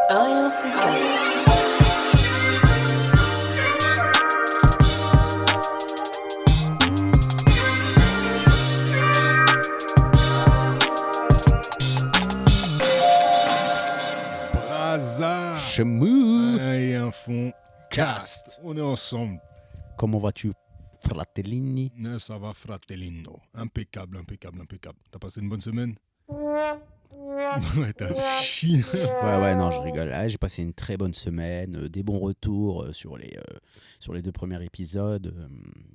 Ariel Foodcast. Braza Chemou. et un fond cast. On est ensemble. Comment vas-tu, fratellini? Ça va, fratellino. Impeccable. T'as passé une bonne semaine? Ouais, t'as un chien. Ouais, non, je rigole. Ah, j'ai passé une très bonne semaine, des bons retours sur les 2 premiers épisodes.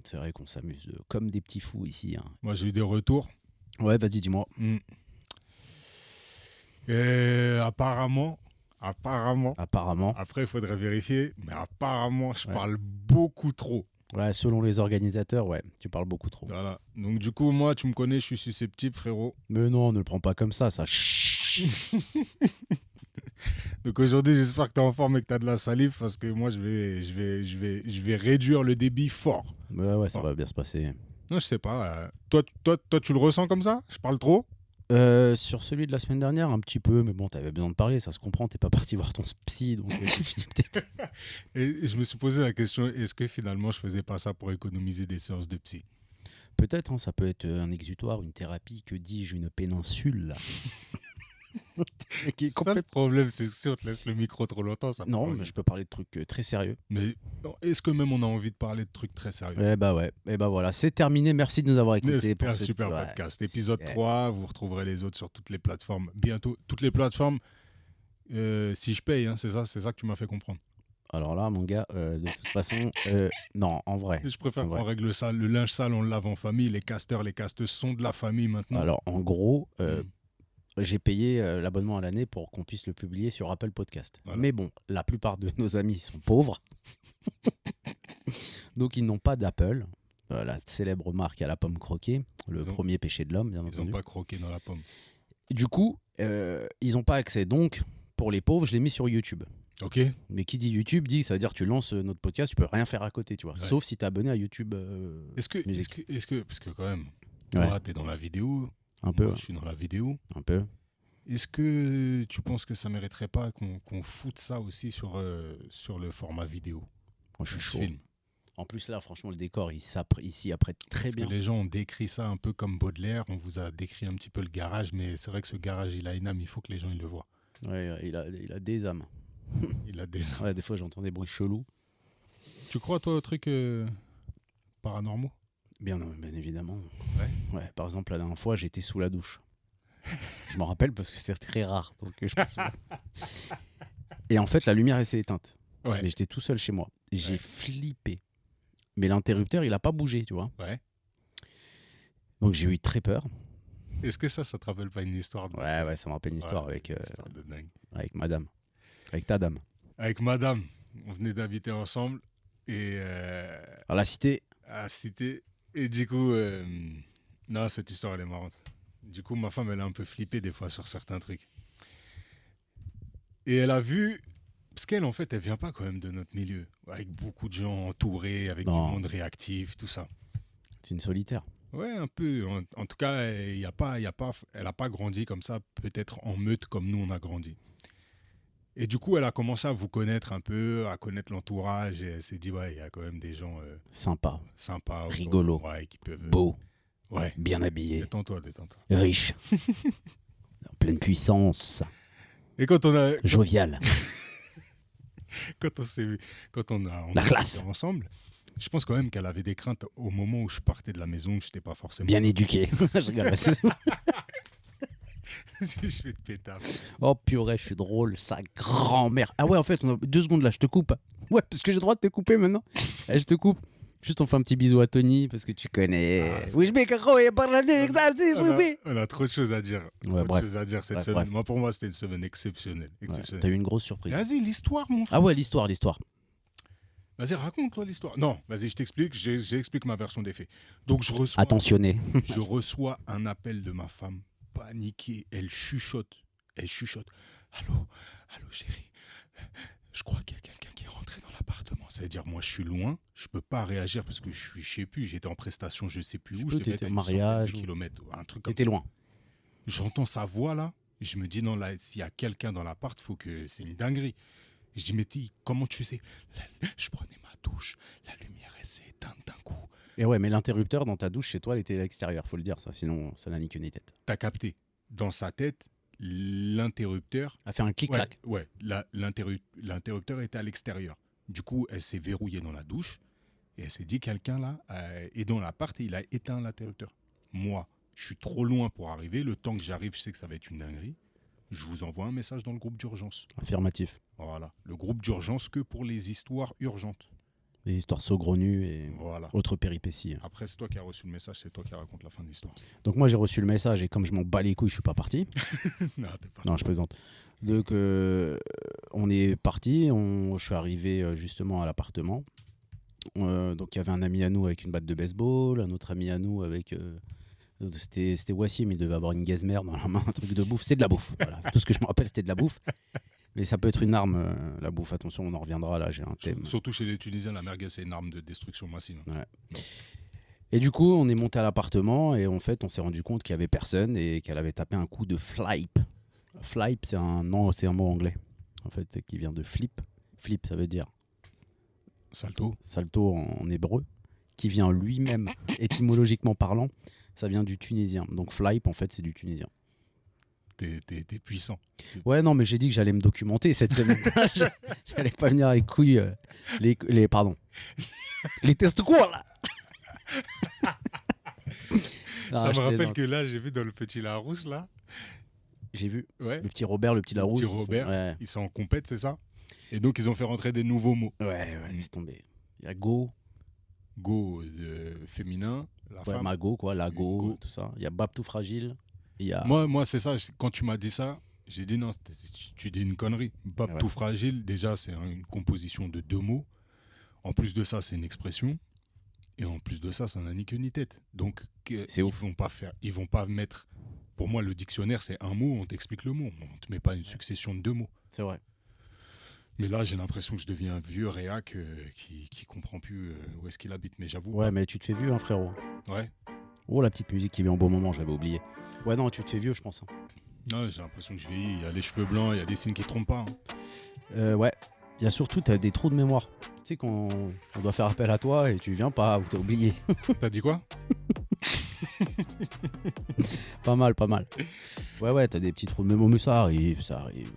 C'est vrai qu'on s'amuse comme des petits fous ici. Hein. Moi, j'ai eu des retours. Ouais, vas-y, dis-moi. Et apparemment, après, il faudrait vérifier, mais apparemment, je parle beaucoup trop. Ouais, selon les organisateurs, ouais, tu parles beaucoup trop. Voilà. Donc, du coup, moi, tu me connais, je suis susceptible, frérot. Mais non, ne le prends pas comme ça. Donc, aujourd'hui, j'espère que t'es en forme et que t'as de la salive parce que moi, je vais réduire le débit fort. Ouais, ça va bien se passer. Non, je sais pas. Toi, tu le ressens comme ça? Je parle trop? Sur celui de la semaine dernière, un petit peu, mais bon, t'avais besoin de parler, ça se comprend, t'es pas parti voir ton psy, donc peut-être. Et je me suis posé la question, est-ce que finalement je faisais pas ça pour économiser des séances de psy? Peut-être, hein, ça peut être un exutoire, une thérapie, que dis-je, une péninsule. Qui est Ça, le problème, c'est que si on te laisse le micro trop longtemps, ça Non, prend mais je peux parler de trucs très sérieux. Mais est-ce que même on a envie de parler de trucs très sérieux? Eh bah ouais, et bah voilà, c'est terminé, merci de nous avoir écoutés. C'était pour un ce- super ouais, podcast. Épisode c'est- 3, vous retrouverez les autres sur toutes les plateformes. Bientôt, toutes les plateformes, si je paye, hein, c'est ça que tu m'as fait comprendre. Alors là, mon gars, de toute façon, non, en vrai. Je préfère En vrai. qu'on règle ça. Le linge sale, on le lave en famille. Les casteurs, les casteuses sont de la famille maintenant. Alors, en gros, j'ai payé l'abonnement à l'année pour qu'on puisse le publier sur Apple Podcast. Voilà. Mais bon, la plupart de nos amis sont pauvres. Donc, ils n'ont pas d'Apple. La célèbre marque à la pomme croquée, le premier péché de l'homme, bien Ils entendu. n'ont pas croqué dans la pomme. Du coup, ils n'ont pas accès. Donc, pour les pauvres, je l'ai mis sur YouTube. Ok. Mais qui dit YouTube dit, ça veut dire que tu lances notre podcast, tu peux rien faire à côté, tu vois. Ouais. Sauf si tu es abonné à YouTube. Est-ce que, musique. parce que quand même, Ouais. toi, t'es dans la vidéo. Un peu. Moi, je suis dans la vidéo. Un peu. Est-ce que tu penses que ça mériterait pas qu'on foute ça aussi sur le format vidéo? Moi, je suis On se chaud. filme. En plus, là, franchement, le décor, il s'y apprête très Parce bien. que les gens ont décrit ça un peu comme Baudelaire. On vous a décrit un petit peu le garage, mais c'est vrai que ce garage, il a une âme. Il faut que les gens ils le voient. Ouais, il a des âmes. Il a des âmes. Ouais, des fois, j'entends des bruits chelous. Tu crois, toi, au truc paranormaux? Bien évidemment. Ouais. Par exemple, la dernière fois, j'étais sous la douche. Je m'en rappelle parce que c'était très rare. Donc, je pense. Et en fait, la lumière, elle s'est éteinte. Ouais. Mais j'étais tout seul chez moi. J'ai Ouais. flippé. Mais l'interrupteur, il a pas bougé, tu vois. Ouais. Donc, j'ai eu très peur. Est-ce que ça te rappelle pas une histoire de... Ouais, ça me rappelle une histoire avec histoire de dingue. madame. Avec ta dame. Avec madame, on venait d'inviter ensemble et Alors, la cité. à Cité. Et du coup, non, cette histoire, elle est marrante. Du coup, ma femme, elle a un peu flippé des fois sur certains trucs. Et elle a vu... Parce qu'elle, en fait, elle vient pas quand même de notre milieu. Avec beaucoup de gens entourés, avec Non. du monde réactif, tout ça. C'est une solitaire. Ouais, un peu. En tout cas, elle a pas grandi comme ça, peut-être en meute comme nous, on a grandi. Et du coup, elle a commencé à vous connaître un peu, à connaître l'entourage. Et elle s'est dit, ouais, il y a quand même des gens Sympa. sympas. autour, Rigolo. Ouais, qui peuvent... Beau. Ouais. Bien habillé. Détends-toi. Riche. En pleine puissance. Et quand on a... Jovial. Quand on a La été classe. ensemble, je pense quand même qu'elle avait des craintes au moment où je partais de la maison, que je n'étais pas forcément... Bien éduqué. Je rigole. Je vais te péter. Oh purée, je suis drôle, sa grand-mère. Ah ouais, en fait, on a 2 secondes là, je te coupe. Ouais, parce que j'ai le droit de te couper maintenant. Je te coupe. Juste on fait un petit bisou à Tony parce que tu connais. Oui, je On a trop de choses à dire. Ouais, Trop de choses à dire cette semaine. Moi, pour moi, c'était une semaine exceptionnelle. T'as eu une grosse surprise. Vas-y, l'histoire, mon frère. Ah ouais, l'histoire. Vas-y, raconte-toi l'histoire. Non, vas-y, je t'explique. J'explique ma version des faits. Donc, je Attentionné. reçois un appel de ma femme, paniquée. Elle chuchote. Allô, chérie. Je crois qu'il y a quelqu'un qui est rentré dans l'appartement. Ça veut dire, moi, je suis loin. Je peux pas réagir parce que je sais plus. J'étais en prestation, je sais plus où. Je devais être à T'étais une au mariage. centaine de kilomètres, un truc comme ça. T'étais loin. J'entends sa voix là. Je me dis, non, là, s'il y a quelqu'un dans l'appart, faut que c'est une dinguerie. Je dis, mais comment tu sais? Je prenais ma douche, la lumière, elle s'est éteinte d'un coup. Et ouais, mais l'interrupteur dans ta douche chez toi, il était à l'extérieur, faut le dire, ça. Sinon, ça n'a ni queue ni tête. T'as capté. Dans sa tête, l'interrupteur... A fait un clic-clac. Ouais, l'interrupteur était à l'extérieur. Du coup, elle s'est verrouillée dans la douche et elle s'est dit, quelqu'un là est dans l'appart et il a éteint l'interrupteur. Moi, je suis trop loin pour arriver. Le temps que j'arrive, je sais que ça va être une dinguerie. Je vous envoie un message dans le groupe d'urgence. Affirmatif. Voilà, le groupe d'urgence que pour les histoires urgentes. Les histoires saugrenues et Voilà. autres péripéties. Après, c'est toi qui as reçu le message, c'est toi qui raconte la fin de l'histoire. Donc moi, j'ai reçu le message et comme je m'en bats les couilles, je suis pas parti. Non, t'es pas. Non, je plaisante. Donc, on est parti. Je suis arrivé justement à l'appartement. Donc, il y avait un ami à nous avec une batte de baseball, un autre ami à nous avec... c'était Wassim, il devait avoir une gazmère dans la main, un truc de bouffe. C'était de la bouffe. Voilà. Tout ce que je me rappelle, c'était de la bouffe. Mais ça peut être une arme, la bouffe. Attention, on en reviendra là, j'ai un thème. Surtout chez les Tunisiens, la merguez, c'est une arme de destruction massive. Ouais. Et du coup, on est monté à l'appartement et en fait, on s'est rendu compte qu'il n'y avait personne et qu'elle avait tapé un coup de flipe. Flipe, c'est un mot anglais, en fait, qui vient de flip. Flip, ça veut dire Salto. salto en hébreu, qui vient lui-même, étymologiquement parlant, ça vient du tunisien. Donc flipe, en fait, c'est du tunisien. T'es puissant. Ouais, non, mais j'ai dit que j'allais me documenter cette semaine. J'allais pas venir les couilles, pardon, les testicules. Non, Ça me je rappelle plaisante. que là, j'ai vu dans le petit Larousse, là. J'ai vu Ouais. le petit Robert, le petit Larousse. Le petit Robert, Ouais, ils sont en compète, c'est ça? Et donc, ils ont fait rentrer des nouveaux mots. ouais, laisse tomber. Il y a Go, Go, féminin, la ouais, femme. Mago, quoi, Lago, Go. tout ça. Il y a Bab tout fragile. Il y a... Moi, c'est ça. Quand tu m'as dit ça, j'ai dit non, tu dis une connerie. Bab Ouais. tout fragile, déjà, c'est une composition de 2 mots. En plus de ça, c'est une expression. Et en plus de ça, ça n'a ni queue ni tête. Donc, C'est ouf. Ils vont pas mettre. Pour moi, le dictionnaire, c'est un mot, on t'explique le mot. On te met pas une succession de 2 mots. C'est vrai. Mais là, j'ai l'impression que je deviens un vieux réac qui comprend plus où est-ce qu'il habite. Mais j'avoue. Ouais, mais tu te fais vieux, hein, frérot. Ouais. Oh, la petite musique qui vient au bon moment, j'avais oublié. Ouais, non, tu te fais vieux, je pense. Hein. Non, j'ai l'impression que je vieillis. Il y a les cheveux blancs, il y a des signes qui ne trompent pas. Hein. Ouais. Il y a surtout, t'as des trous de mémoire. Tu sais, quand on doit faire appel à toi et tu viens pas ou t'as oublié. T'as dit quoi? Pas mal, pas mal. Ouais, t'as des petits trous de mémoire, mais ça arrive, ça arrive.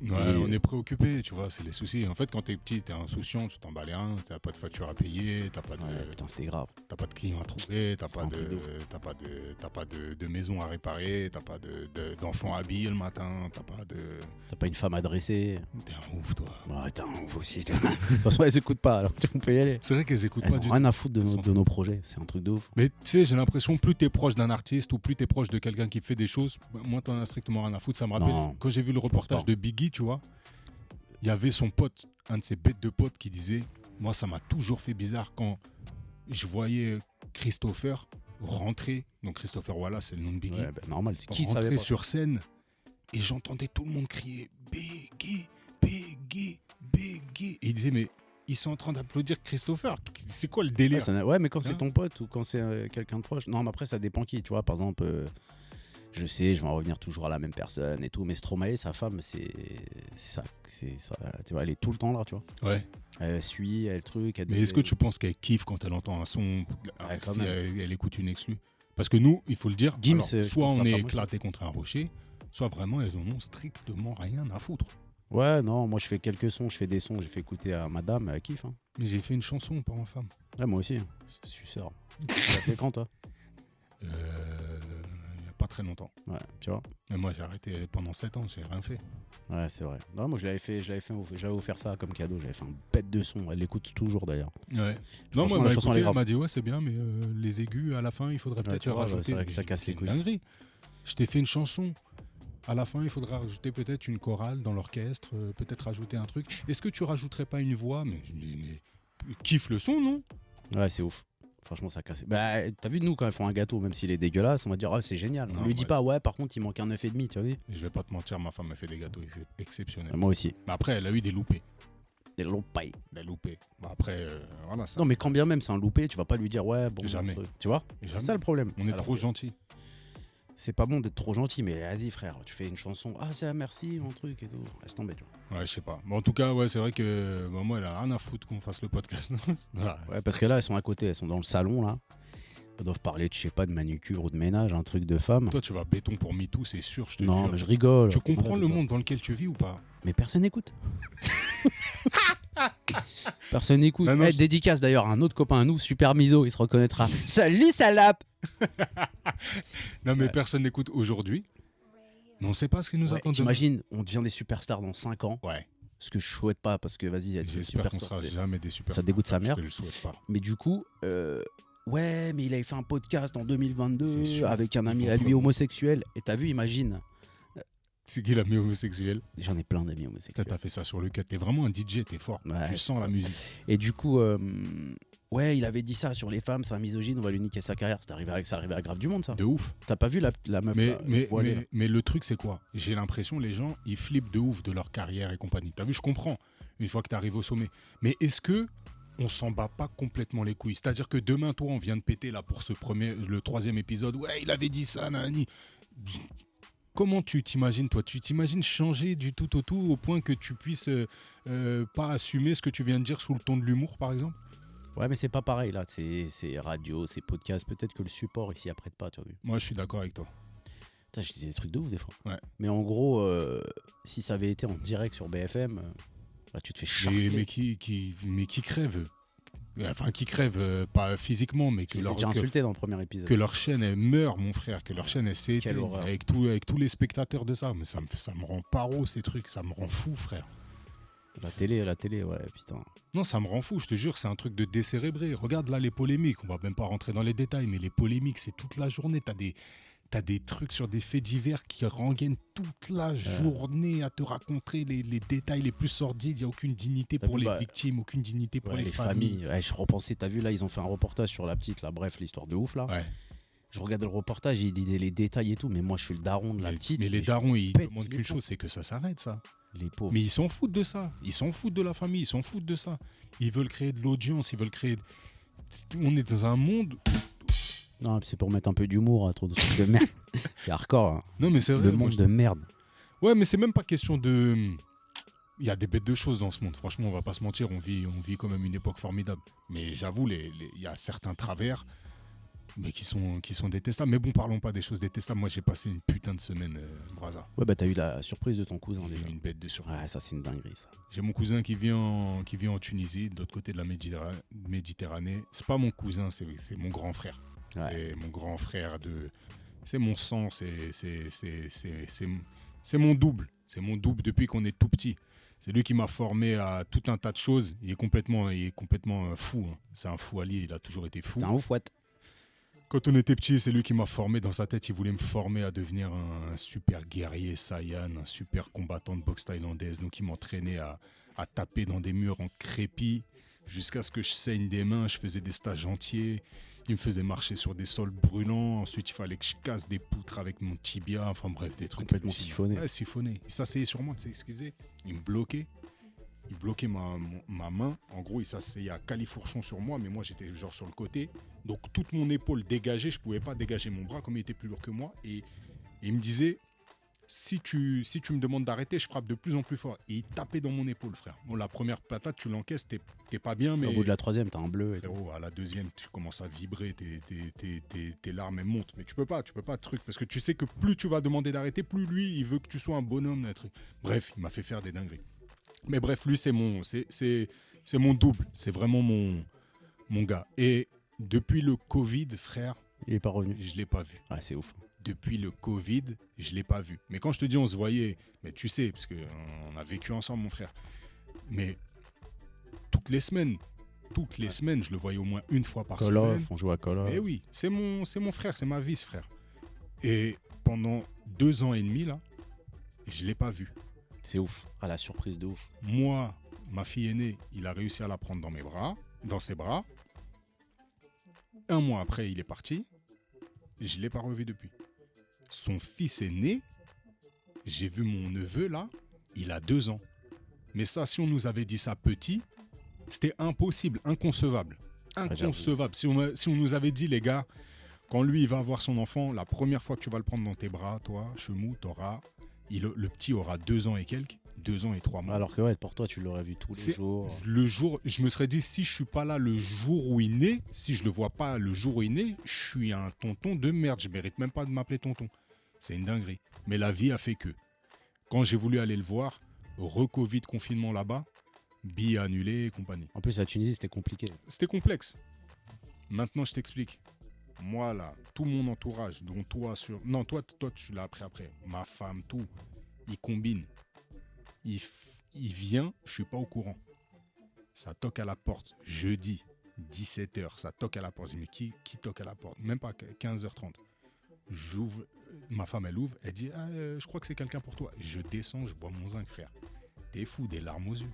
Ouais, on est préoccupé, tu vois, c'est les soucis. En fait, quand t'es petit, t'es insouciant, tu t'en bats les reins, t'as pas de facture à payer, t'as pas de, Ouais, putain, c'était grave. t'as pas de clients à trouver, t'as C'était pas un truc de ouf. t'as pas de maison à réparer, t'as pas d'enfants habillés le matin, t'as pas de. T'as pas une femme à dresser. T'es un ouf, toi. Ouais, t'es un ouf aussi. toi. De toute façon, elles écoutent pas, alors on peut y aller. C'est vrai qu'elles écoutent Elles pas ont du rien tout. à foutre de Elles s'en de nos projets. C'est un truc de ouf. Mais tu sais, j'ai l'impression, plus t'es proche d'un artiste ou plus t'es proche de quelqu'un qui fait des choses, moins t'en as strictement rien à foutre. Ça me rappelle, Non, quand j'ai vu le reportage pas. de Biggie, tu vois, il y avait son pote, un de ses bêtes de potes qui disait, moi ça m'a toujours fait bizarre quand je voyais Christopher rentrer, donc Christopher Wallace c'est le nom de Biggie, Ouais, bah, normal. Qui savait rentrer pas sur scène et j'entendais tout le monde crier Biggie, Biggie, Biggie. Et il disait, mais ils sont en train d'applaudir Christopher, c'est quoi le Ouais, délire? ouais, mais quand c'est Hein ton pote ou quand c'est quelqu'un de proche. Non, mais après, ça dépend qui. Tu vois, par exemple, je sais, je vais en revenir toujours à la même personne et tout. Mais Stromae, sa femme, c'est ça. Tu vois, elle est tout le temps là, tu vois. Ouais. Elle suit, elle truc. Mais est-ce que tu penses qu'elle kiffe quand elle entend un son, Ouais, quand si même. elle écoute une exclue? Parce que nous, il faut le dire, Gims, alors, je soit pense on sa est femme éclaté contre un rocher, soit vraiment elles en ont strictement rien à foutre. Ouais, non, moi je fais quelques sons, je fais des sons, j'ai fait écouter à madame, elle kiffe. Hein. Mais j'ai fait une chanson pour ma femme. Ouais, moi aussi, je suis sûr. Tu l'as fait quand, toi? Il n'y a pas très longtemps. Ouais, tu vois. Mais moi j'ai arrêté pendant 7 ans, j'ai rien fait. Ouais, c'est vrai. Non, moi j'avais offert ça comme cadeau, j'avais fait un bête de son, elle l'écoute toujours d'ailleurs. Ouais. Non, Franchement, moi la elle m'a chanson, elle écouté, est elle grave. m'a dit ouais c'est bien, mais les aigus à la fin il faudrait Ouais, peut-être tu vois, rajouter. c'est vrai que ça J'ai dit, casse les c'est couilles. une dinguerie. Je t'ai fait une chanson. À la fin, il faudra rajouter peut-être une chorale dans l'orchestre, peut-être rajouter un truc. Est-ce que tu rajouterais pas une voix? Mais kiffe le son, non? Ouais, c'est ouf. Franchement, ça casse. Bah, t'as vu, nous, quand elles font un gâteau, même s'il est dégueulasse, on va dire, ah, c'est génial. Non, On lui dit ouais. pas, ouais, par contre, il manque un 9,5, tu vois. Je vais pas te mentir, ma femme a fait des gâteaux exceptionnels. Moi aussi. Mais après, elle a eu des loupés. Des longs pailles. Des loupés. Bah après, voilà ça. Non, mais quand bien même c'est un loupé, tu vas pas lui dire, ouais, bon. Jamais. Tu vois? Jamais. C'est ça le problème. On est Alors trop que- gentils. C'est pas bon d'être trop gentil, mais vas-y frère, tu fais une chanson, ah c'est un merci, mon truc et tout. Laisse tomber, tu vois. Ouais, je sais pas. Mais en tout cas, ouais, c'est vrai que moi, elle a rien à foutre qu'on fasse le podcast. Voilà, Ouais, parce que là, elles sont à côté, elles sont dans le salon, là. Elles doivent parler de, je sais pas, de manucure ou de ménage, un truc de femme. Toi, tu vas béton pour MeToo, c'est sûr, je te Non, jure. mais je rigole. Tu comprends Arrête le de monde dans lequel tu vis ou pas? Mais personne n'écoute. Personne n'écoute. Ah non, je- Dédicace d'ailleurs à un autre copain à nous, super miso, il se reconnaîtra. Salut salope. Non, mais Ouais. personne n'écoute aujourd'hui. Mais on sait pas ce qui nous Ouais, attend demain. t'imagines, on devient des superstars dans 5 ans. Ouais, Ce que je souhaite pas, parce que vas-y, il y a des j'espère qu'on superstars. sera jamais des super. ça dégoûte sa Je mère. te le souhaite pas. Mais du coup, ouais, mais il avait fait un podcast en C'est 2022 sûr. avec un Ils ami vont à lui prendre- homosexuel. Et t'as vu, imagine. C'est qui l'ami homosexuel? J'en ai plein d'amis Toi, homosexuels. t'as fait ça sur le cut. T'es vraiment un DJ, t'es fort. Ouais, Tu sens la musique. Et du coup, ouais, il avait dit ça sur les femmes, c'est un misogyne, on va lui niquer sa carrière. Ça arrivé à Grave du Monde, ça. De ouf. T'as pas vu la meuf là, voilée, là Mais le truc, c'est quoi? J'ai l'impression les gens, ils flippent de ouf de leur carrière et compagnie. T'as vu, je comprends, une fois que t'arrives au sommet. Mais est-ce que on s'en bat pas complètement les couilles? C'est-à-dire que demain, toi, on vient de péter là pour le 3e épisode. Ouais, il avait dit ça, nani. Comment tu t'imagines, toi? Tu t'imagines changer du tout au tout au point que tu puisses pas assumer ce que tu viens de dire sous le ton de l'humour, par exemple? Ouais, mais c'est pas pareil là. C'est radio, c'est podcast. Peut-être que le support ici apprête pas, tu as vu. Moi, je suis d'accord avec toi. Putain, je disais des trucs de ouf des fois. Ouais. Mais en gros, si ça avait été en direct sur BFM, là, tu te fais charger. Mais qui crèvent. Enfin, qui crèvent, pas physiquement, mais Je les ai déjà insultés dans le premier épisode. que leur chaîne elle meurt, mon frère, que leur chaîne elle Quelle s'éteigne horreur. avec tous les spectateurs de ça. Mais ça me rend paro ces trucs, ça me rend fou, frère. La télé, ouais, putain. Non, ça me rend fou, je te jure, c'est un truc de décérébré. Regarde là les polémiques, on va même pas rentrer dans les détails, mais les polémiques, c'est toute la journée. T'as des trucs sur des faits divers qui rengainent toute la journée à te raconter les détails les plus sordides. Il n'y a aucune dignité T'as pour vu, les bah, victimes, aucune dignité pour Ouais, les familles. familles. Ouais, je repensais, t'as vu là, ils ont fait un reportage sur la petite, là, bref, l'histoire de ouf là. Ouais. Je regardais le reportage, ils disaient les détails et tout, mais moi je suis le daron de la petite. Mais les je darons, ils pète demandent les qu'une plombs. chose, c'est que ça s'arrête, ça. Les pauvres. Mais ils s'en foutent de ça. Ils s'en foutent de la famille. Ils s'en foutent de ça. Ils veulent créer de l'audience. Ils veulent créer. On est dans un monde. Non, c'est pour mettre un peu d'humour à trop de trucs de merde. C'est hardcore, hein. Non, mais c'est vrai. Le moi, monde de merde. Ouais, mais c'est même pas question de. Il y a des bêtes de choses dans ce monde. Franchement, on va pas se mentir. On vit quand même une époque formidable. Mais j'avoue, il y a certains travers, mais qui sont détestables. Mais bon, parlons pas des choses détestables. Moi, j'ai passé une putain de semaine, Braza. Ouais, bah t'as eu la surprise de ton cousin J'ai déjà. eu une bête de surprise. Ouais, ça c'est une dinguerie ça. J'ai mon cousin qui vit en Tunisie, de l'autre côté de la Méditerranée. C'est pas mon cousin, c'est mon grand frère. Ouais. C'est mon grand frère c'est mon sang, c'est mon double. C'est mon double depuis qu'on est tout petit. C'est lui qui m'a formé à tout un tas de choses. Il est complètement fou, hein. C'est un fou allié, il a toujours été fou. T'es un ouf, what. Quand on était petit, c'est lui qui m'a formé. Dans sa tête, il voulait me former à devenir un super guerrier Saiyan, un super combattant de boxe thaïlandaise. Donc, il m'entraînait à taper dans des murs en crépi jusqu'à ce que je saigne des mains. Je faisais des stages entiers. Il me faisait marcher sur des sols brûlants. Ensuite, il fallait que je casse des poutres avec mon tibia. Enfin bref, des trucs Complètement hallucinants. siphonné. Ouais, siphonné. Il s'asseyait sur moi, tu sais ce qu'il faisait? Il me bloquait. Il bloquait ma main. En gros, il s'asseyait à califourchon sur moi, mais moi, j'étais genre sur le côté. Donc, toute mon épaule dégagée, je pouvais pas dégager mon bras comme il était plus lourd que moi. Et il me disait, si tu me demandes d'arrêter, je frappe de plus en plus fort. Et il tapait dans mon épaule, frère. Bon, la première patate, tu l'encaisses, t'es pas bien, mais... Au bout de la troisième, t'as un bleu. Et tout. Frérot, à la deuxième, tu commences à vibrer, tes larmes elles montent. Mais tu peux pas truc. Parce que tu sais que plus tu vas demander d'arrêter, plus lui, il veut que tu sois un bonhomme. Un truc. Bref, il m'a fait faire des dingueries. Mais bref, lui, c'est mon double. C'est vraiment mon gars. Et depuis le Covid, frère, Il est pas revenu. je l'ai pas vu. Ouais, c'est ouf. Depuis le Covid, je l'ai pas vu. Mais quand je te dis on se voyait, mais tu sais, parce qu'on a vécu ensemble, mon frère. Mais toutes les semaines, je le voyais au moins une fois par Call of, semaine. on joue à Call of. Mais oui, c'est mon frère, c'est ma vie, ce frère. Et pendant 2 ans et demi, là, je l'ai pas vu. C'est ouf. Ah, la surprise de ouf. Moi, ma fille aînée, il a réussi à la prendre dans ses bras. 1 mois après, il est parti. Je l'ai pas revu depuis. Son fils est né. J'ai vu mon neveu là. Il a 2 ans. Mais ça, si on nous avait dit ça petit, c'était impossible, inconcevable. Inconcevable. Si on nous avait dit, les gars, Quand lui, il va avoir son enfant, la première fois que tu vas le prendre dans tes bras, toi, Chemou, le petit aura 2 ans et quelques, 2 ans et 3 mois. Alors que ouais, pour toi, tu l'aurais vu tous les jours. Le jour, je me serais dit, si je suis pas là le jour où il naît, si je le vois pas le jour où il naît, je suis un tonton de merde. Je mérite même pas de m'appeler tonton. C'est une dinguerie. Mais la vie a fait que. Quand j'ai voulu aller le voir, re-Covid, confinement là-bas, billets annulés et compagnie. En plus, la Tunisie, c'était compliqué. C'était complexe. Maintenant, je t'explique. Moi, là, tout mon entourage, dont toi, non, toi, tu l'as appris après. Ma femme, tout, il combine. Il vient, je suis pas au courant. Ça toque à la porte, jeudi, 17h, ça toque à la porte. Je dis, mais qui toque à la porte? Même pas 15h30. J'ouvre, ma femme, elle ouvre, elle dit, je crois que c'est quelqu'un pour toi. Je descends, je bois mon zinc, frère. T'es fou, des larmes aux yeux.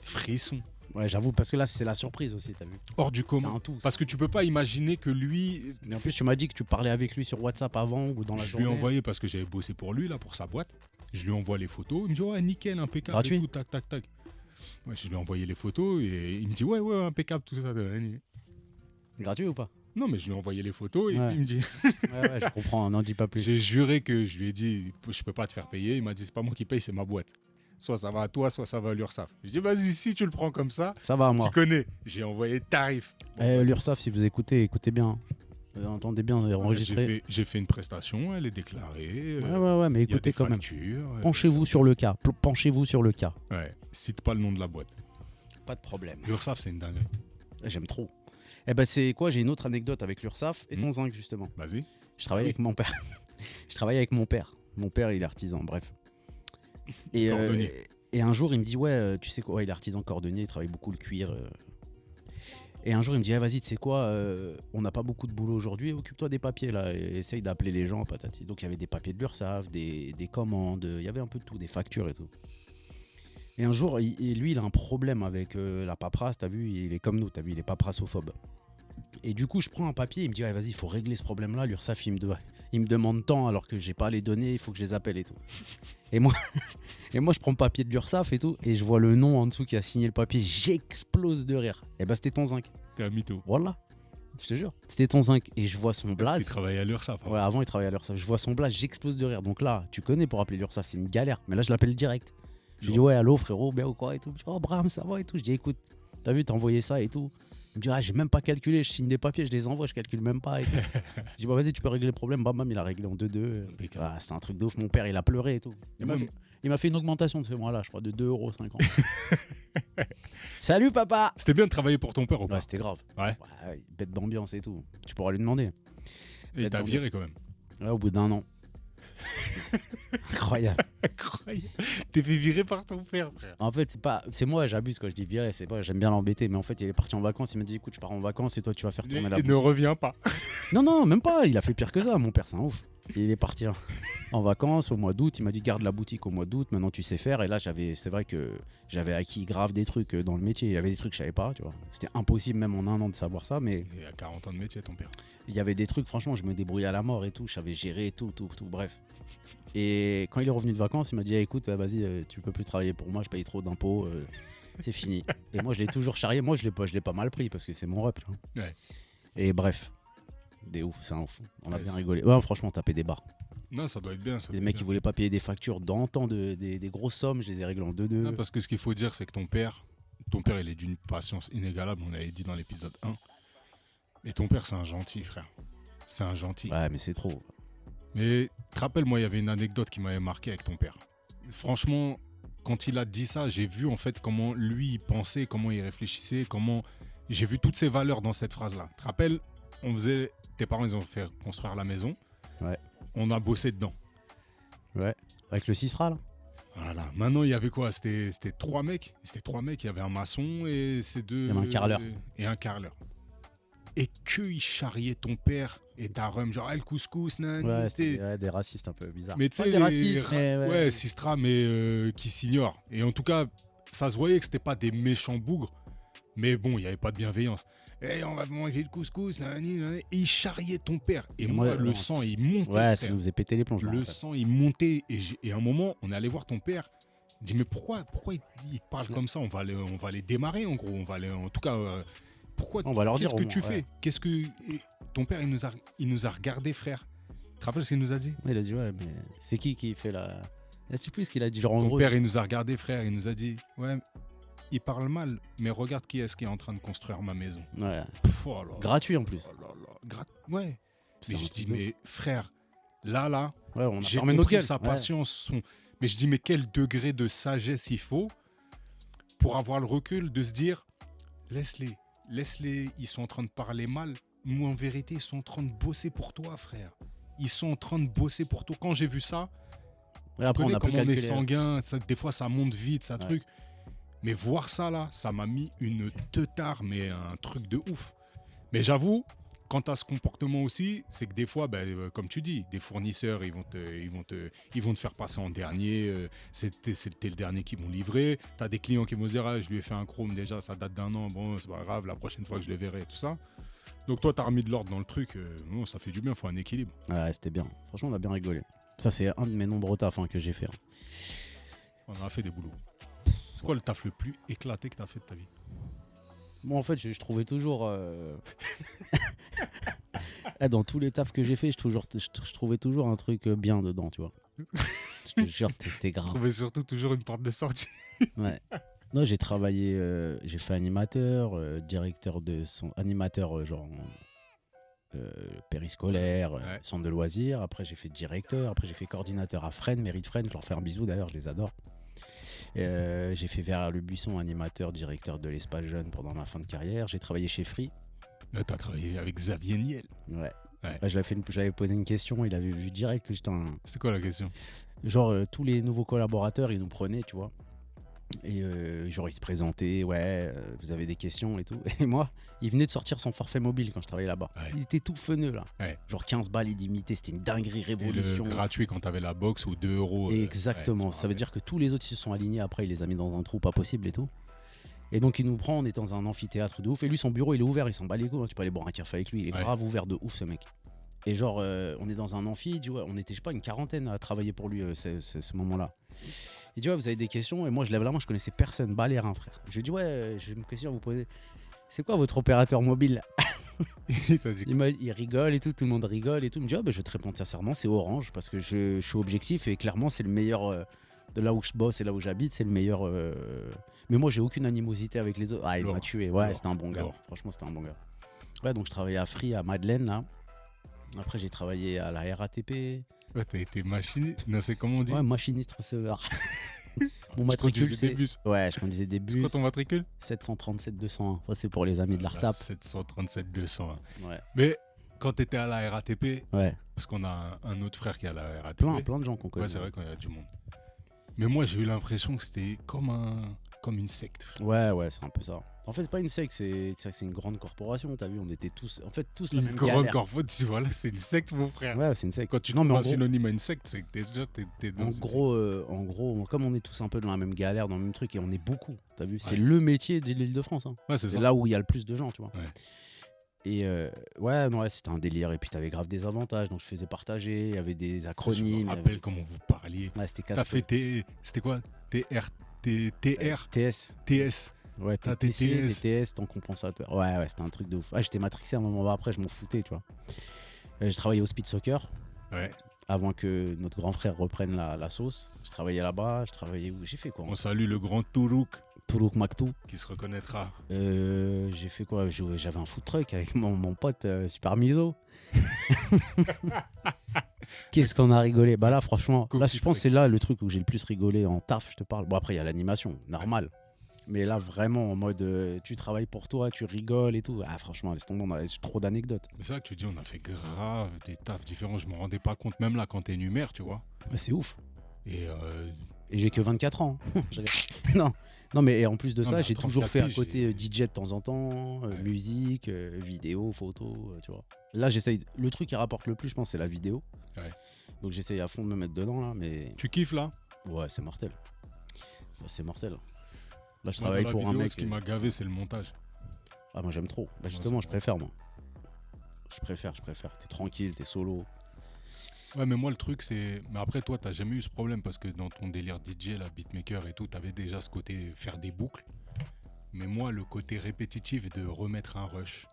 Frisson. Ouais, j'avoue, parce que là, c'est la surprise aussi, t'as vu. Hors du C'est commun. un tout. Parce que tu peux pas imaginer que lui. Mais en plus, tu m'as dit que tu parlais avec lui sur WhatsApp avant ou dans la Je journée. lui ai envoyé parce que j'avais bossé pour lui, là, pour sa boîte. Je lui envoie les photos. Il me dit, ouais, nickel, impeccable. Gratuit. Et tout, tac, tac, tac. Ouais, je lui ai envoyé les photos et il me dit, ouais, impeccable, tout ça. Gratuit ou pas? Non, mais je lui ai envoyé les photos et Ouais. puis il me dit. Ouais, je comprends, n'en dis pas plus. J'ai juré que je lui ai dit, je peux pas te faire payer. Il m'a dit, c'est pas moi qui paye, c'est ma boîte. Soit ça va à toi, soit ça va à l'URSSAF. Je dis, vas-y, si tu le prends comme ça, Ça va, moi. tu connais. J'ai envoyé tarif. L'URSSAF, si vous écoutez bien. Vous entendez bien enregistrer. J'ai fait une prestation, elle est déclarée. Ouais, mais Il y a écoutez des quand même. factures. Penchez-vous sur le cas. Penchez-vous sur le cas. Ouais, cite pas le nom de la boîte. Pas de problème. L'URSSAF, c'est une dinguerie. J'aime trop. Eh ben, c'est quoi? J'ai une autre anecdote avec l'URSSAF et ton zinc, justement. Vas-y. Je travaillais avec mon père. Je travaillais avec mon père. Mon père, il est artisan, bref. Et, Cordonnier. et un jour, il me dit, ouais, tu sais quoi, ouais, il est artisan cordonnier, il travaille beaucoup le cuir. Et un jour, il me dit, vas-y, tu sais quoi, on n'a pas beaucoup de boulot aujourd'hui, occupe-toi des papiers, là, et essaye d'appeler les gens, patati. Donc, il y avait des papiers de l'URSSAF, des commandes, il y avait un peu de tout, des factures et tout. Et un jour, lui, il a un problème avec la paperasse, t'as vu, il est comme nous, t'as vu, il est paperasophobe. Et du coup, je prends un papier, il me dit, ouais, vas-y, il faut régler ce problème-là. L'URSSAF, il me demande tant alors que j'ai pas les données, il faut que je les appelle et tout. Et moi, je prends le papier de l'URSSAF et tout, et je vois le nom en dessous qui a signé le papier, j'explose de rire. Et bah, c'était ton zinc. T'es un mytho. Voilà, je te jure. C'était ton zinc. Et je vois son Parce blaze. qu'il travaillait à l'URSSAF. Ouais, avant, il travaillait à l'URSSAF. Je vois son blaze, j'explose de rire. Donc là, tu connais pour appeler l'URSSAF, c'est une galère. Mais là, je l'appelle direct. Je lui dis, ouais, allô, frérot, bien ou quoi et tout. Il me dit, oh, Bram, ça va et tout. Je dis, écoute, t'as vu, t'as envoyé ça et tout. Il me dit, ah, j'ai même pas calculé, je signe des papiers, je les envoie, je calcule même pas. Et tout. Je dis, bah, vas-y, tu peux régler le problème. Bam, il a réglé en 2-2. Ah, c'était un truc de ouf. Mon père, il a pleuré et tout. Il m'a fait une augmentation de ce mois-là, je crois, de 2,50 €. Salut, papa! C'était bien de travailler pour ton père ou pas? Ouais, c'était grave. Ouais. Bête d'ambiance et tout. Tu pourras lui demander. Et il t'a viré quand même. Ouais, au bout d'1 an. Incroyable. Incroyable. T'es fait virer par ton père, frère. En fait, c'est moi, j'abuse quand je dis virer, c'est pas, j'aime bien l'embêter, mais en fait, il est parti en vacances, il m'a dit, écoute, je pars en vacances et toi, tu vas faire tourner la Il ne boutique. revient pas. Non, même pas, il a fait pire que ça, mon père, c'est un ouf. Il est parti en vacances au mois d'août, il m'a dit, garde la boutique au mois d'août, maintenant tu sais faire. Et là, c'est vrai que j'avais acquis grave des trucs dans le métier, il y avait des trucs que je savais pas, tu vois. C'était impossible même en 1 an de savoir ça, mais Il a 40 ans de métier, ton père. il y avait des trucs, franchement, je me débrouillais à la mort et tout, je savais gérer tout, bref. Et quand il est revenu de vacances, il m'a dit, écoute, vas-y, tu peux plus travailler pour moi, je paye trop d'impôts, c'est fini. Et moi, je l'ai toujours charrié, moi, je l'ai pas mal pris parce que c'est mon rep, tu vois. Ouais. Et bref, des ouf, c'est un ouf. On a Ouais, bien c'est- rigolé. Ouais, franchement, on tapait des barres. Non, ça doit être bien. Ça doit Les être mecs bien. qui voulaient pas payer des factures d'antan, des grosses sommes, je les ai réglées en 2-2. Non, parce que ce qu'il faut dire, c'est que ton père, il est d'une patience inégalable, on l'avait dit dans l'épisode 1. Et ton père, c'est un gentil, frère. C'est un gentil. Ouais, mais c'est trop. Mais te rappelle, moi, il y avait une anecdote qui m'avait marqué avec ton père. Franchement, quand il a dit ça, j'ai vu en fait comment lui il pensait, comment il réfléchissait, comment j'ai vu toutes ces valeurs dans cette phrase-là. Tu te rappelles, tes parents, ils ont fait construire la maison. Ouais. On a bossé dedans. Ouais. Avec le Cisra, là. Voilà. Maintenant, il y avait quoi? C'était 3 mecs. C'était 3 mecs. Il y avait un maçon et ces 2. Il y avait un carreleur. Et un carreleur. Et qu'ils charriaient ton père et ta rhum, genre, le couscous, nan, Ouais, c'était- c'était des racistes un peu bizarres. Mais tu Pas sais, des racistes, mais ouais, Sistra, mais qui s'ignorent. Et en tout cas, ça se voyait que c'était pas des méchants bougres, mais bon, il n'y avait pas de bienveillance. Et on va manger le couscous, nanani, nanani. Et ils charriaient ton père. Et moi, moi, le non, sang, il montait. Ouais, ça frère. nous faisait péter les plombs. Le sang, il montait. Et à un moment, on est allé voir ton père. Il dit, mais pourquoi il parle comme ça? On va les démarrer, en gros. En tout cas, pourquoi On va leur qu'est-ce dire au que moins, tu ouais. fais? Qu'est-ce que et ton père il nous a regardé, frère. Tu te rappelles ce qu'il nous a dit? Ouais, il a dit ouais, mais c'est qui fait la. Je sais plus ce qu'il a dit, genre en Ton gros. père il nous a regardé, frère, il nous a dit ouais, il parle mal, mais regarde qui est-ce qui est en train de construire ma maison. Ouais. Pff, oh là là, Gratuit en plus. oh là là, ouais. C'est Mais un je dis truc de mais frère, là, Ouais, on a j'ai fermé nos compris gueules. sa Ouais. patience, mais je dis mais quel degré de sagesse il faut pour avoir le recul de se dire laisse-les, ils sont en train de parler mal. Nous en vérité, ils sont en train de bosser pour toi, frère. Ils sont en train de bosser pour toi. Quand j'ai vu ça, Ouais, tu après, on connais a pu comment on est calculer. sanguin, des fois ça monte vite, ça Ouais. truc. Mais voir ça là, ça m'a mis une teutard, mais un truc de ouf. Mais j'avoue, quant à ce comportement aussi, c'est que des fois, comme tu dis, des fournisseurs, ils vont te faire passer en dernier. C'était le dernier qu'ils vont livrer. T'as des clients qui vont se dire, ah, je lui ai fait un chrome déjà, ça date d'un an. Bon, c'est pas grave, la prochaine fois que je le verrai, tout ça. Donc toi, t'as remis de l'ordre dans le truc. Non, ça fait du bien, il faut un équilibre. Ouais, c'était bien. Franchement, on a bien rigolé. Ça, c'est un de mes nombreux tafs que j'ai fait. On a fait des boulots. C'est quoi le taf le plus éclaté que t'as fait de ta vie? Moi, en fait, je trouvais toujours. Dans tous les tafs que j'ai fait, je trouvais toujours un truc bien dedans, tu vois. Je te jure, c'était grave. Trouver surtout toujours une porte de sortie. Ouais. Non, j'ai travaillé, j'ai fait animateur, directeur de son. Animateur, genre. Périscolaire, Ouais. centre de loisirs. Après, j'ai fait directeur. Après, j'ai fait coordinateur à Fresnes, mairie de Fresnes. Je leur fais un bisou d'ailleurs, je les adore. J'ai fait vers le buisson, animateur, directeur de l'espace jeune pendant ma fin de carrière. J'ai travaillé chez Free. T'as travaillé avec Xavier Niel. Ouais. Ouais. Ouais, j'avais posé une question, il avait vu direct que j'étais un. C'est quoi la question? Genre, tous les nouveaux collaborateurs, ils nous prenaient, tu vois. Et genre, ils se présentaient, ouais, vous avez des questions et tout. Et moi, il venait de sortir son forfait mobile quand je travaillais là-bas. Ouais. Il était tout feneux là. Ouais. Genre 15 balles illimitées, c'était une dinguerie, Et révolution. le gratuit quand t'avais la box ou 2 euros. Exactement, ouais, ça veut dire que tous les autres ils se sont alignés, après il les a mis dans un trou pas possible et tout. Et donc il nous prend, on est dans un amphithéâtre de ouf. Et lui, son bureau il est ouvert, il s'en bat les couilles, hein. Tu peux aller boire un café avec lui, il est Ouais. grave ouvert de ouf ce mec. Et genre, on est dans un amphi, tu vois, on était, je sais pas, une quarantaine à travailler pour lui ce moment-là. Il dit, ouais, vous avez des questions? Et moi, je lève la main, je connaissais personne, Balérin, frère. Je lui dis, ouais, j'ai une question à vous poser. C'est quoi votre opérateur mobile? Il t'a dit Il rigole et tout le monde rigole et tout. Il me dit, ah, je vais te répondre sincèrement, c'est Orange, parce que je suis objectif et clairement, c'est le meilleur de là où je bosse et là où j'habite, c'est le meilleur. Mais moi, j'ai aucune animosité avec les autres. Ah, il m'a Lourd. tué. Ouais, Lourd. c'était un bon gars. Lourd. Franchement, c'était un bon gars. Ouais, donc je travaillais à Free, à Madeleine, là. Après, j'ai travaillé à la RATP. Ouais, t'as été machiniste. Non, c'est comment on dit? Ouais, machiniste receveur. Mon Tu matricule, conduisais des bus. Ouais, je conduisais des C'est bus. quoi ton matricule? 737-201. Ça, c'est pour les amis de l'ARTAP. 737-200. Ouais. Mais quand t'étais à la RATP, Ouais. parce qu'on a un autre frère qui est à la RATP. Plein de gens qu'on connaît. Ouais, c'est vrai qu'il y a du monde. Mais moi, j'ai eu l'impression que c'était comme une secte, frère. Ouais, c'est un peu ça. En fait, c'est pas une secte, c'est une grande corporation, t'as vu, on était tous, en fait, tous la Une même grande galère. corpo, tu vois, là, c'est une secte, mon frère. Ouais, c'est une secte. Quand tu Non, mais trouves en un gros, synonyme à une secte, c'est que déjà, t'es dans en gros, comme on est tous un peu dans la même galère, dans le même truc, et on est beaucoup, t'as vu, c'est Ouais. le métier de l'Île-de-France. Hein. Ouais, c'est C'est ça. là où il y a le plus de gens, tu vois. Ouais. Et ouais, non, ouais, c'était un délire, et puis t'avais grave des avantages, donc je faisais partager, il y avait des Je acronymes. me il y avait- rappelle comment vous parliez. Ouais, c'était T'as casse-couille. fait c'était quoi? TR, TS. TS. Ouais, Ah, TTC, TTS. TTS, ton compensateur. Ouais, c'était un truc de ouf. Ouais, j'étais matrixé à un moment après, je m'en foutais, tu vois. J'ai travaillé au Speed Soccer Ouais. avant que notre grand frère reprenne la sauce. Je travaillais là-bas, j'ai fait quoi? On salue le grand Toulouk Toulouk Maktou. qui se reconnaîtra. J'ai fait quoi? J'avais un food truck avec mon pote Super Miso. Qu'est-ce qu'on a rigolé? Bah là, franchement, là, je pense que c'est là le truc où j'ai le plus rigolé en taf, je te parle. Bon, après, il y a l'animation, normal. Mais là, vraiment, en mode, tu travailles pour toi, tu rigoles et tout. Ah, franchement, laisse tomber, on a trop d'anecdotes. Mais c'est vrai que tu dis, on a fait grave des tafs différents. Je me rendais pas compte, même là, quand t'énumères, tu vois. Ouais, c'est ouf. Et Et j'ai que 24 ans. non. Non, mais en plus de Non, ça, mais à j'ai toujours 34 fait à piges, côté DJ de temps en temps, Ouais. musique, vidéo, photo, tu vois. Là, j'essaye. Le truc qui rapporte le plus, je pense, c'est la vidéo. Ouais. Donc, j'essaye à fond de me mettre dedans, là, mais tu kiffes là? ouais, c'est mortel. Ouais, c'est mortel. Là, je Moi, travaille dans la pour vidéo, un mec. ce qui m'a gavé, c'est le montage. Ah, moi, j'aime trop. Bah, justement, c'est je préfère, moi. Je préfère. T'es tranquille, t'es solo. Ouais, mais moi, le truc, c'est. Mais après, toi, t'as jamais eu ce problème parce que dans ton délire DJ, la beatmaker et tout, t'avais déjà ce côté faire des boucles. Mais moi, le côté répétitif de remettre un rush,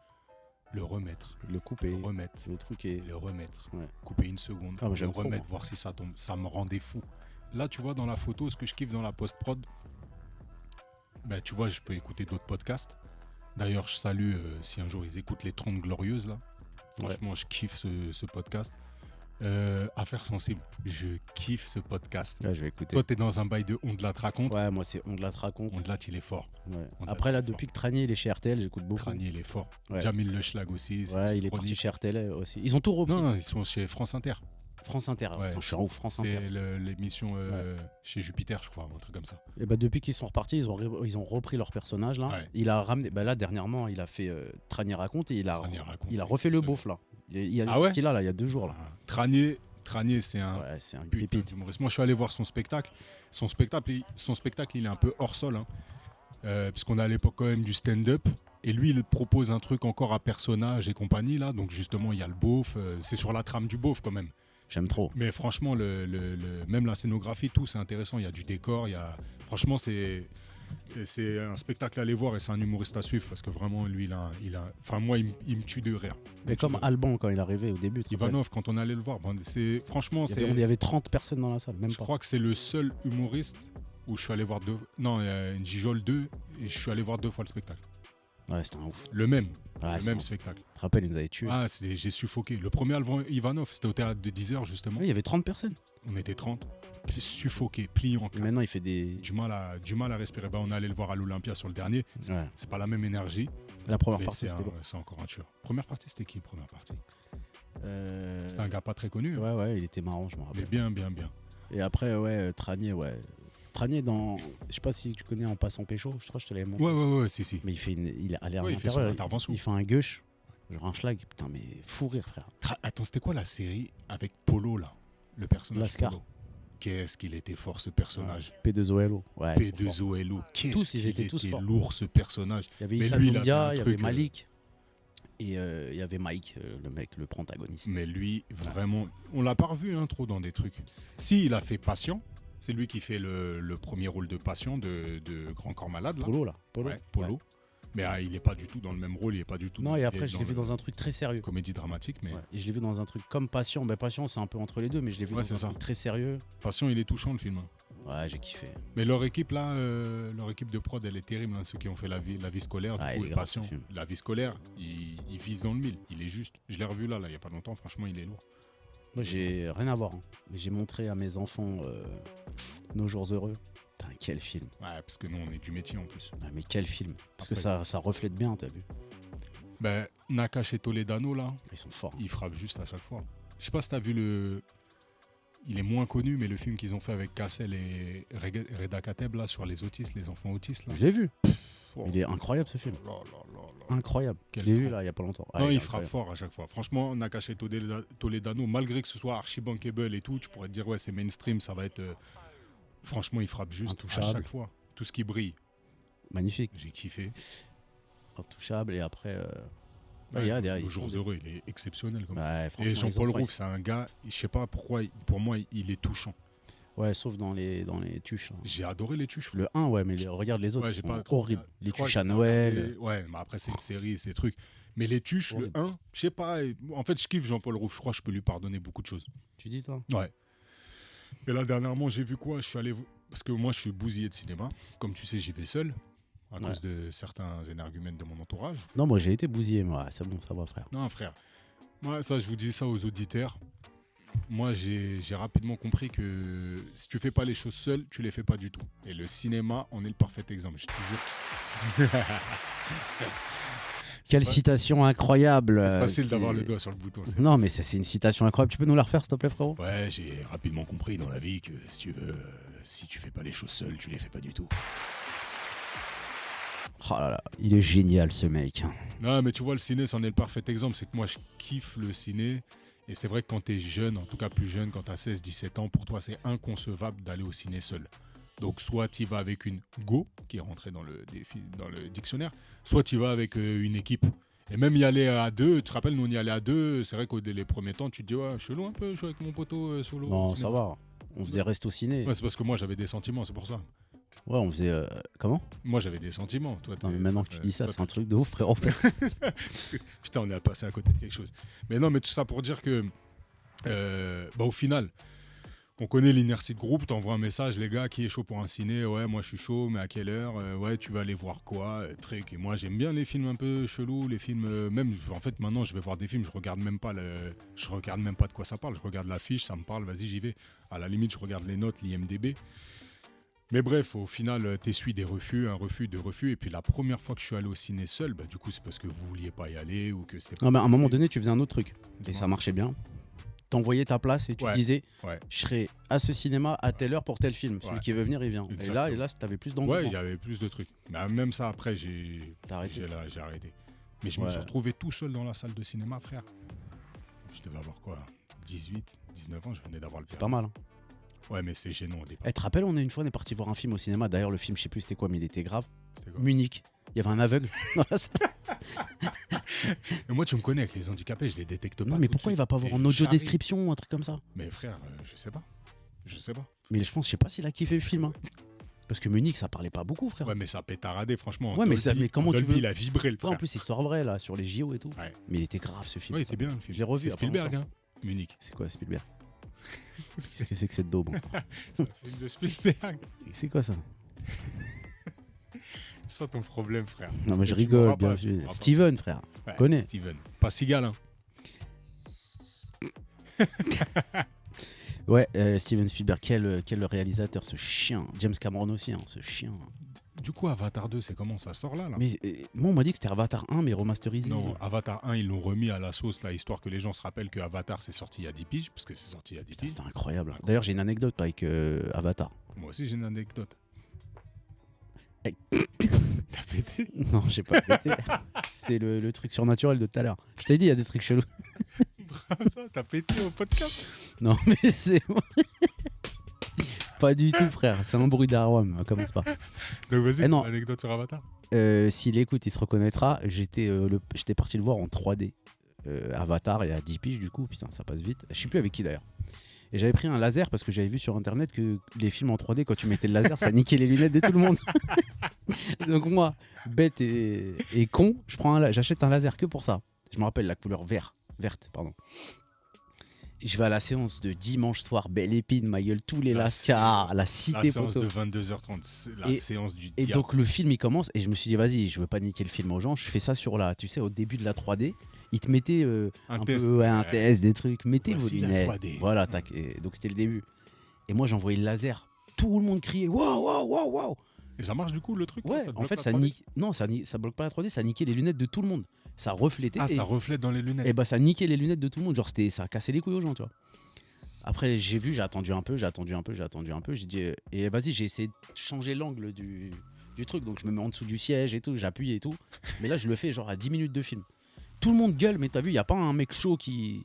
le remettre, Le couper, le remettre, le truquer. le remettre, Ouais. couper une seconde, Ah, moi, le j'aime trop, remettre, moi. voir si ça tombe, ça me rendait fou. Là, tu vois, dans la photo, ce que je kiffe dans la post-prod, ben, tu vois, je peux écouter d'autres podcasts. D'ailleurs, je salue si un jour ils écoutent les 30 Glorieuses, là. Franchement, je kiffe ce podcast. Affaires sensibles, je kiffe ce podcast. Là, je vais écouter. Toi, t'es dans un bail de On de la te raconte. Ouais, moi, c'est On de la te raconte. On de la, il est fort. Ouais. On Après, là, l'a- depuis que Tranier il est chez RTL, j'écoute beaucoup. Tranier, il est fort. Ouais. Jamil Le Schlag aussi. Ouais, il est parti chez RTL aussi. Ils ont tout repris. Non, ils sont chez France Inter. France Inter. Ouais. Attends, je suis en ouf, France Inter. C'est l'émission chez Jupiter, je crois, un truc comme ça. Et bah, depuis qu'ils sont repartis, ils ont repris leur personnage là. Ouais. Il a ramené. Bah, là, dernièrement, il a fait Tranier raconte et il a Tranier raconte, il a c'est refait le exceptionnel. beauf là. Il y a Ah ouais sorti là, il y a 2 jours là. Tranier, c'est un Ouais, c'est un putain pépite. d'humoriste. Moi, je suis allé voir son spectacle. Son spectacle, il est un peu hors sol. Hein. Puisqu'on a à l'époque quand même du stand-up. Et lui, il propose un truc encore à personnage et compagnie, là. Donc, justement, il y a le beauf. C'est sur la trame du beauf, quand même. J'aime trop. Mais franchement, même la scénographie, tout, c'est intéressant. Il y a du décor. Franchement, c'est un spectacle à aller voir et c'est un humoriste à suivre parce que vraiment, lui, enfin, moi, il me tue de rire. Mais comme Alban quand il est arrivé au début. tu te rappelles Ivanov, quand on allait le voir, franchement, il y avait 30 personnes dans la salle, même je pas. crois que c'est le seul humoriste où je suis allé voir il y a une Gijol 2 et je suis allé voir 2 fois le spectacle. Ouais, c'était un ouf. Le même, Ouais, le c'est même un- spectacle. Tu te rappelles, ils nous avaient tués. Ah, j'ai suffoqué. Le premier Ivanov, c'était au théâtre de 10h justement. Ouais, il y avait 30 personnes. On était 30. Suffoqué, plié en Et quatre. maintenant, il fait des. Du mal à respirer. Bah, on est allé le voir à l'Olympia sur le dernier. Ouais. C'est pas la même énergie. La première Mais partie, c'était lourd. c'est encore un tueur. Première partie, c'était qui première partie Euh, C'était un gars pas très connu. Hein. Ouais, il était marrant, je me Mais rappelle. bien. Et après, ouais, Tranier, ouais. Tranier dans. Je sais pas si tu connais En passant pécho, je crois que je te l'avais montré. Ouais, si. Mais il est allé à Ouais, il fait son l'intérieur. intervention. Il fait un gueuche. Genre un schlag. Putain, mais fou rire, frère. Attends, c'était quoi la série avec Polo, là Le personnage Lascar. Polo. Qu'est-ce qu'il était fort, ce personnage. P2OLO. Ouais. il est fort. P2OLO. Qu'est-ce Tous, ils qu'il étaient tous forts. lourd, ce personnage. Il y avait Mais Issa lui, il avait Doumbia, un il y avait truc, Malik. Et il y avait Mike, le mec, le protagoniste. Mais lui, vraiment, on l'a pas revu hein, trop dans des trucs. Si, il a fait Patient. C'est lui qui fait le premier rôle de Patient de Grand Corps Malade. Là. Polo, là. Polo. Ouais, Polo. Ouais. Mais il est pas du tout dans le même rôle, il est pas du tout Non, dans, et il après, est je l'ai vu dans un truc très sérieux. comédie dramatique. Mais Ouais. Et je l'ai vu dans un truc comme Patient. Ben, Patient, c'est un peu entre les deux, mais je l'ai vu Ouais, dans c'est un ça. truc très sérieux. Patient, il est touchant le film. Hein. Ouais, j'ai kiffé. Mais leur équipe là, leur équipe de prod, elle est terrible. Hein, ceux qui ont fait la vie scolaire, du Ah, coup, il est le grave, patient, ce film. la vie scolaire, il vise dans le mille. Il est juste. Je l'ai revu là, il y a pas longtemps. Franchement, il est lourd. Moi, j'ai rien à voir. Hein. Mais j'ai montré à mes enfants Nos jours heureux. Putain, quel film. Ouais, parce que nous, on est du métier en plus. Ah, mais quel film. Parce que Après- ça reflète bien, t'as vu. Ben, Nakash et Toledano là, Ils sont forts. il frappe juste à chaque fois. Je sais pas si t'as vu il est moins connu, mais le film qu'ils ont fait avec Cassel et Reda Kateb là sur les autistes, les enfants autistes là. Je l'ai vu. Oh, Il est incroyable, ce film. là, là, là, là. Incroyable. Quel Je l'ai vu cran. là, il y a pas longtemps. Non, Ouais, il est frappe incroyable. fort à chaque fois. Franchement, Nakash et Toledano, malgré que ce soit archi bankable et tout, tu pourrais te dire, ouais, c'est mainstream, ça va être. Franchement, il frappe juste à Intouchable. chaque fois. Tout ce qui brille, Magnifique. j'ai kiffé. Intouchable. Et après. Ouais, il y a derrière, le ils jour font heureux, il est exceptionnel. Comme Ouais, franchement, et ils Jean-Paul ont fait- Rouve, c'est un gars, je sais pas pourquoi, pour moi, il est touchant. Ouais, sauf dans les tuches. Hein. J'ai adoré les tuches. Le 1, ouais, mais regarde les autres, Ouais, ils j'ai sont pas trop horribles. regardé. Les Je crois tuches que à j'ai Noël. regardé- Ouais, mais après, c'est une série, ces trucs. Mais les tuches, le 1, je sais pas. En fait, je kiffe Jean-Paul Rouve. Je crois que je peux lui pardonner beaucoup de choses. Tu dis, toi? Ouais. Et là, dernièrement, j'ai vu quoi? Je suis allé. Parce que moi, je suis bousillé de cinéma. Comme tu sais, j'y vais seul. À cause de certains énergumènes de mon entourage. Non, moi j'ai été bousillé, mais ouais, c'est bon, ça va, frère. Non, frère. Moi, ça, je vous dis ça aux auditeurs. Moi, j'ai rapidement compris que si tu fais pas les choses seul, tu les fais pas du tout. Et le cinéma en est le parfait exemple. Je te jure. Quelle citation incroyable. C'est facile qui- d'avoir le doigt sur le bouton. c'est Non, facile. mais c'est une citation incroyable. Tu peux nous la refaire, s'il te plaît, frérot? Ouais, j'ai rapidement compris dans la vie que si tu veux, si tu fais pas les choses seul, tu les fais pas du tout. Oh là là, il est génial, ce mec. Non, mais tu vois, le ciné, c'en est le parfait exemple. C'est que moi, je kiffe le ciné. Et c'est vrai que quand t'es jeune, en tout cas plus jeune, quand t'as 16, 17 ans, pour toi, c'est inconcevable d'aller au ciné seul. Donc, soit tu vas avec une go, qui est rentrée dans le dictionnaire, soit tu vas avec une équipe. Et même y aller à deux, tu te rappelles, nous on y allait à deux, c'est vrai qu'au les premiers temps, tu te dis, ouais, chelou un peu, je suis avec mon poteau solo. au Non, cinéma. ça va. On faisait reste au ciné. Ouais, c'est parce que moi j'avais des sentiments, c'est pour ça. Ouais, on faisait. Comment? Moi, j'avais des sentiments. Toi, Non, mais maintenant que tu dis ça, toi, c'est un truc de ouf, frérot. putain, on est passé à côté de quelque chose. Mais non, mais tout ça pour dire que, au final, on connaît l'inertie de groupe. T'envoies un message, les gars, qui est chaud pour un ciné? Ouais, moi, je suis chaud, mais à quelle heure? Ouais, tu vas aller voir quoi? Truc. Et moi, j'aime bien les films un peu chelous, les films. Même, en fait, maintenant, je vais voir des films, je regarde même pas de quoi ça parle. Je regarde l'affiche, ça me parle, vas-y, j'y vais. À la limite, je regarde les notes, l'IMDb. Mais bref, au final, t'essuies des refus, un refus, deux refus. Et puis la première fois que je suis allé au ciné seul, du coup, c'est parce que vous vouliez pas y aller ou que c'était pas. Non, mais à un moment donné, tu faisais un autre truc. Et Dis-moi. ça marchait bien. T'envoyais ta place et tu disais Ouais. je serai à ce cinéma à telle heure pour tel film. Celui Ouais. qui veut venir, il vient. Exactement. Et là t'avais plus d'engouement. Ouais, il y avait plus de trucs. Mais même ça, après, j'ai arrêté. Mais je me suis retrouvé tout seul dans la salle de cinéma, frère. Je devais avoir quoi, 18, 19 ans, je venais d'avoir le C'est permis. pas mal. Hein. Ouais, mais c'est gênant au départ. Tu te rappelles, on est parti voir un film au cinéma. D'ailleurs, le film, je sais plus c'était quoi, mais il était grave. C'était quoi? Munich. Il y avait un aveugle dans la salle. Mais moi, tu me connais avec les handicapés, je les détecte pas. Non, mais tout de pourquoi il suite. va pas avoir Et en je audio charrie. description ou un truc comme ça? Mais frère, je sais pas. Je sais pas. Mais je sais pas s'il a kiffé le film. Hein. Parce que Munich, ça parlait pas beaucoup, frère. Ouais, mais ça pétaradé, franchement. Ouais, mais comment tu veux? Il a vibré, le Ouais, frère. en plus, histoire vraie, là, sur les JO et tout. Ouais. Mais il était grave, ce film. Ouais, il était bien, le film. Je l'ai revu. C'est il y a pas Spielberg, longtemps. hein. Munich. C'est quoi, Spielberg? C'est Qu'est-ce que c'est que cette daube encore? un film de Spielberg. C'est quoi ça? C'est ça ton problème, frère. Non, mais je Tu rigole, m'auras bien pas, sûr. tu m'auras pas. Steven, frère. Ouais, connais. Steven. Pas Seagal, hein. Ouais, Steven Spielberg, quel réalisateur, ce chien. James Cameron aussi, hein, ce chien. Du coup, Avatar 2, c'est comment? Ça sort là? Mais moi, on m'a dit que c'était Avatar 1, mais remasterisé. Non, Avatar 1, ils l'ont remis à la sauce, là, histoire que les gens se rappellent que Avatar, c'est sorti il y a 10 piges, parce que c'est sorti il y a 10 Putain, piges. c'était incroyable. D'ailleurs, j'ai une anecdote avec Avatar. Moi aussi, j'ai une anecdote. Hey. T'as pété? Non, j'ai pas pété. C'était le truc surnaturel de tout à l'heure. Je t'ai dit, il y a des trucs chelous. Ça, t'as pété au podcast? Non, mais c'est... Pas du tout, frère. C'est un bruit d'arôme. Commence pas. Donc vas-y, non. anecdote sur Avatar. S'il écoute, il se reconnaîtra. J'étais parti le voir en 3D. Avatar, il y a 10 piges du coup. Putain, ça passe vite. Je sais plus avec qui d'ailleurs. Et j'avais pris un laser parce que j'avais vu sur internet que les films en 3D, quand tu mettais le laser, ça niquait les lunettes de tout le monde. Donc moi, bête et con, j'achète un laser que pour ça. Je me rappelle la couleur verte, pardon. Je vais à la séance de dimanche soir, belle épine, ma gueule, tous les lascars, la cité La séance poteau. de 22h30, c'est la séance du Et diable. donc le film il commence et je me suis dit vas-y, je veux pas niquer le film aux gens, je fais ça sur tu sais, au début de la 3D, ils te mettaient un test, peu un test, des trucs, mettez Voici vos la lunettes. 3D. Voilà, tac. Et donc c'était le début. Et moi j'envoyais le laser, tout le monde criait waouh waouh waouh waouh. Et ça marche du coup le truc là, Ouais, ça en bloque fait la ça 3D? nique, non ça bloque pas la 3D, ça niquait les lunettes de tout le monde. Ça reflétait. Ah, et... ça reflète dans les lunettes. Et bah ça niquait les lunettes de tout le monde, genre ça a cassé les couilles aux gens, tu vois. Après j'ai attendu un peu, j'ai dit et vas-y, j'ai essayé de changer l'angle du truc, donc je me mets en dessous du siège et tout, j'appuie et tout. Mais là je le fais genre à 10 minutes de film. Tout le monde gueule, mais t'as vu, il y a pas un mec chaud qui